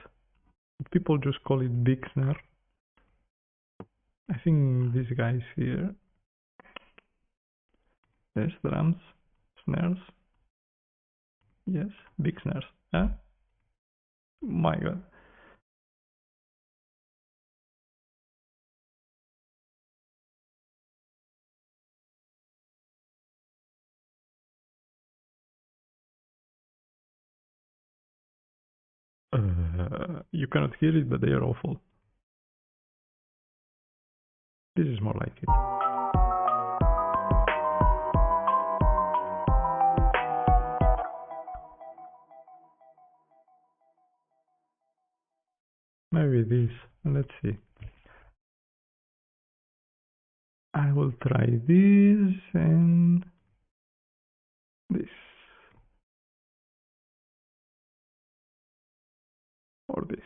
People just call it big snare. I think these guys here. There's drums, snares. Yes, big snares. Huh? My god. You cannot hear it, but they are awful. This is more like it. Maybe this. Let's see. I will try this and this. Or this.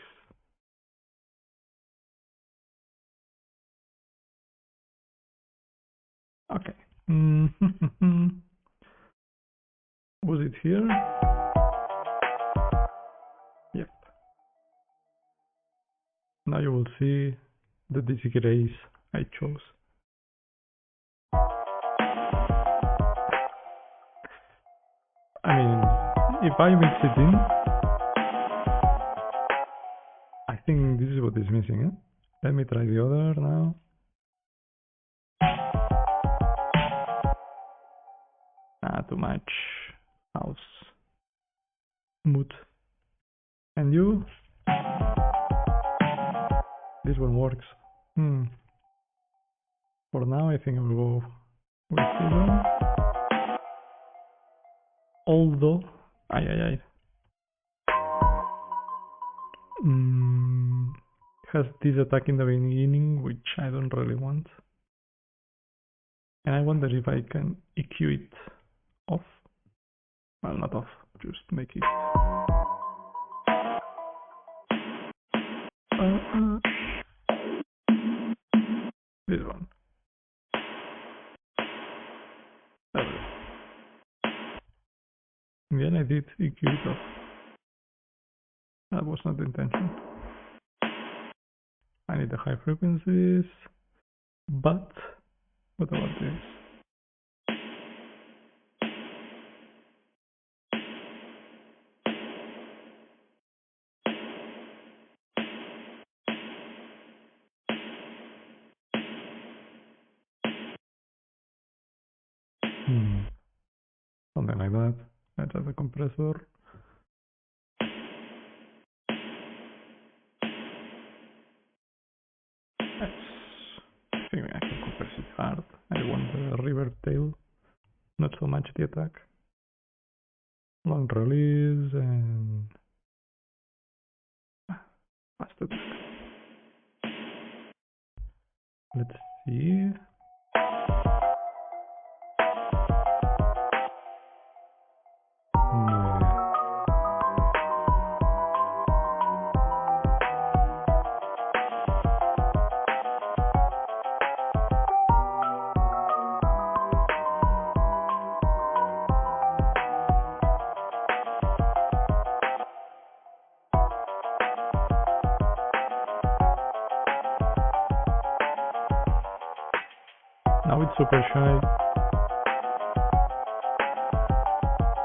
Okay. Was it here? Yep. Now you will see the disgrace I chose. I mean, if I mix it in, I think this is what is missing. Eh? Let me try the other now. Too much house mood. And you? This one works. For now, I think I will go with this one. Although, has this attack in the beginning, which I don't really want. And I wonder if I can EQ it off. Well, not off, just make it. This one. In the end, I did EQ it off. That was not the intention. I need the high frequencies, but what about this? Something like that. Let's add a compressor. I think I can compress it hard. I want the reverb tail, not so much the attack. Long release and fast attack. Let's see. Now it's super shy,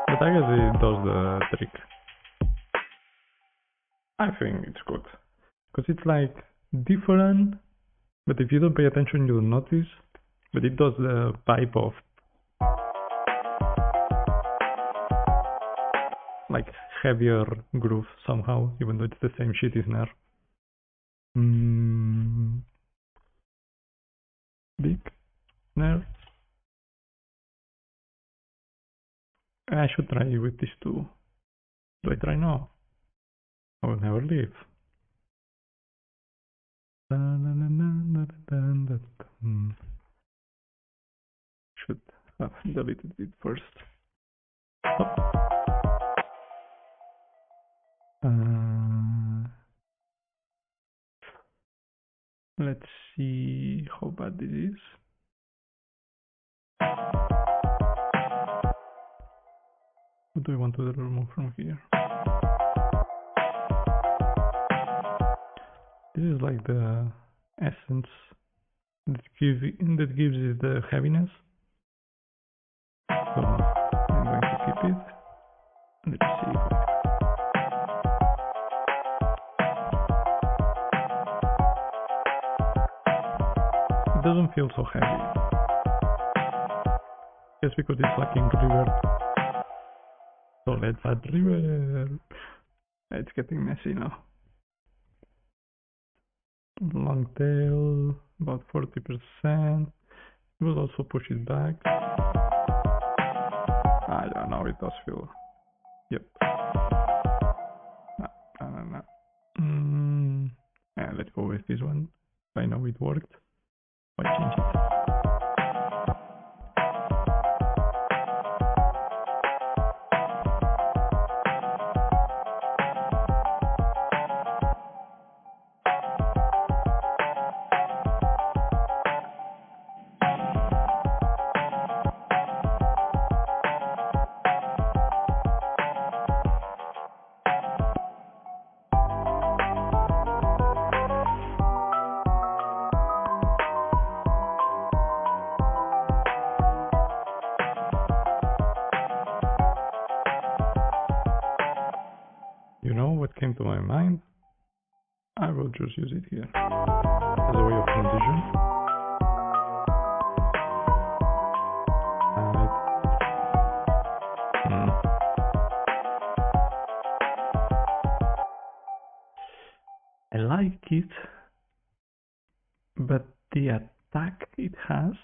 but I guess it does the trick. I think it's good, because it's like different, but if you don't pay attention you don't notice, but it does the vibe of like heavier groove somehow, even though it's the same shitty snare. Big snare. I should try with these two. Do I try now? I will never leave. Should have deleted it first. Let's see how bad this is. What do I want to remove from here? This is like the essence that gives it the heaviness. So I'm going to keep it. Let's see. It doesn't feel so heavy. Just because it's lacking reverb. So let's add reverb. It's getting messy now. Long tail, about 40%. It will also push it back. Yeah, now it does feel. Yep. No. Yeah, let's go with this one. I know it worked. Why change it? You know what came to my mind? I will just use it here as a way of transition. I like it, but the attack it has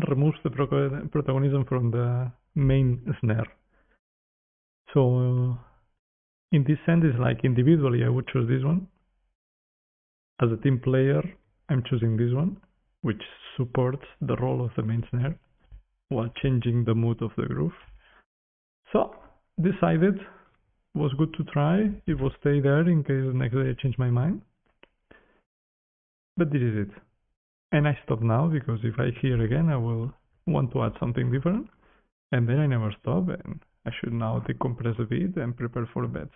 removes the protagonism from the main snare. So in this sense, it's like individually I would choose this one. As a team player, I'm choosing this one, which supports the role of the main snare while changing the mood of the groove. So decided was good to try. It will stay there in case the next day I change my mind. But this is it. And I stop now because if I hear again, I will want to add something different. And then I never stop, and I should now decompress a bit and prepare for bed.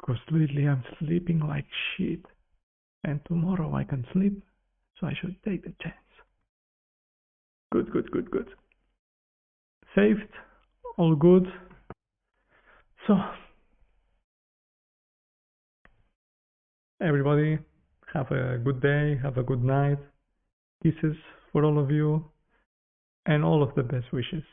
Because lately I'm sleeping like shit. And tomorrow I can sleep, so I should take the chance. Good. Saved, all good. So, everybody, have a good day, have a good night. Kisses for all of you, and all of the best wishes.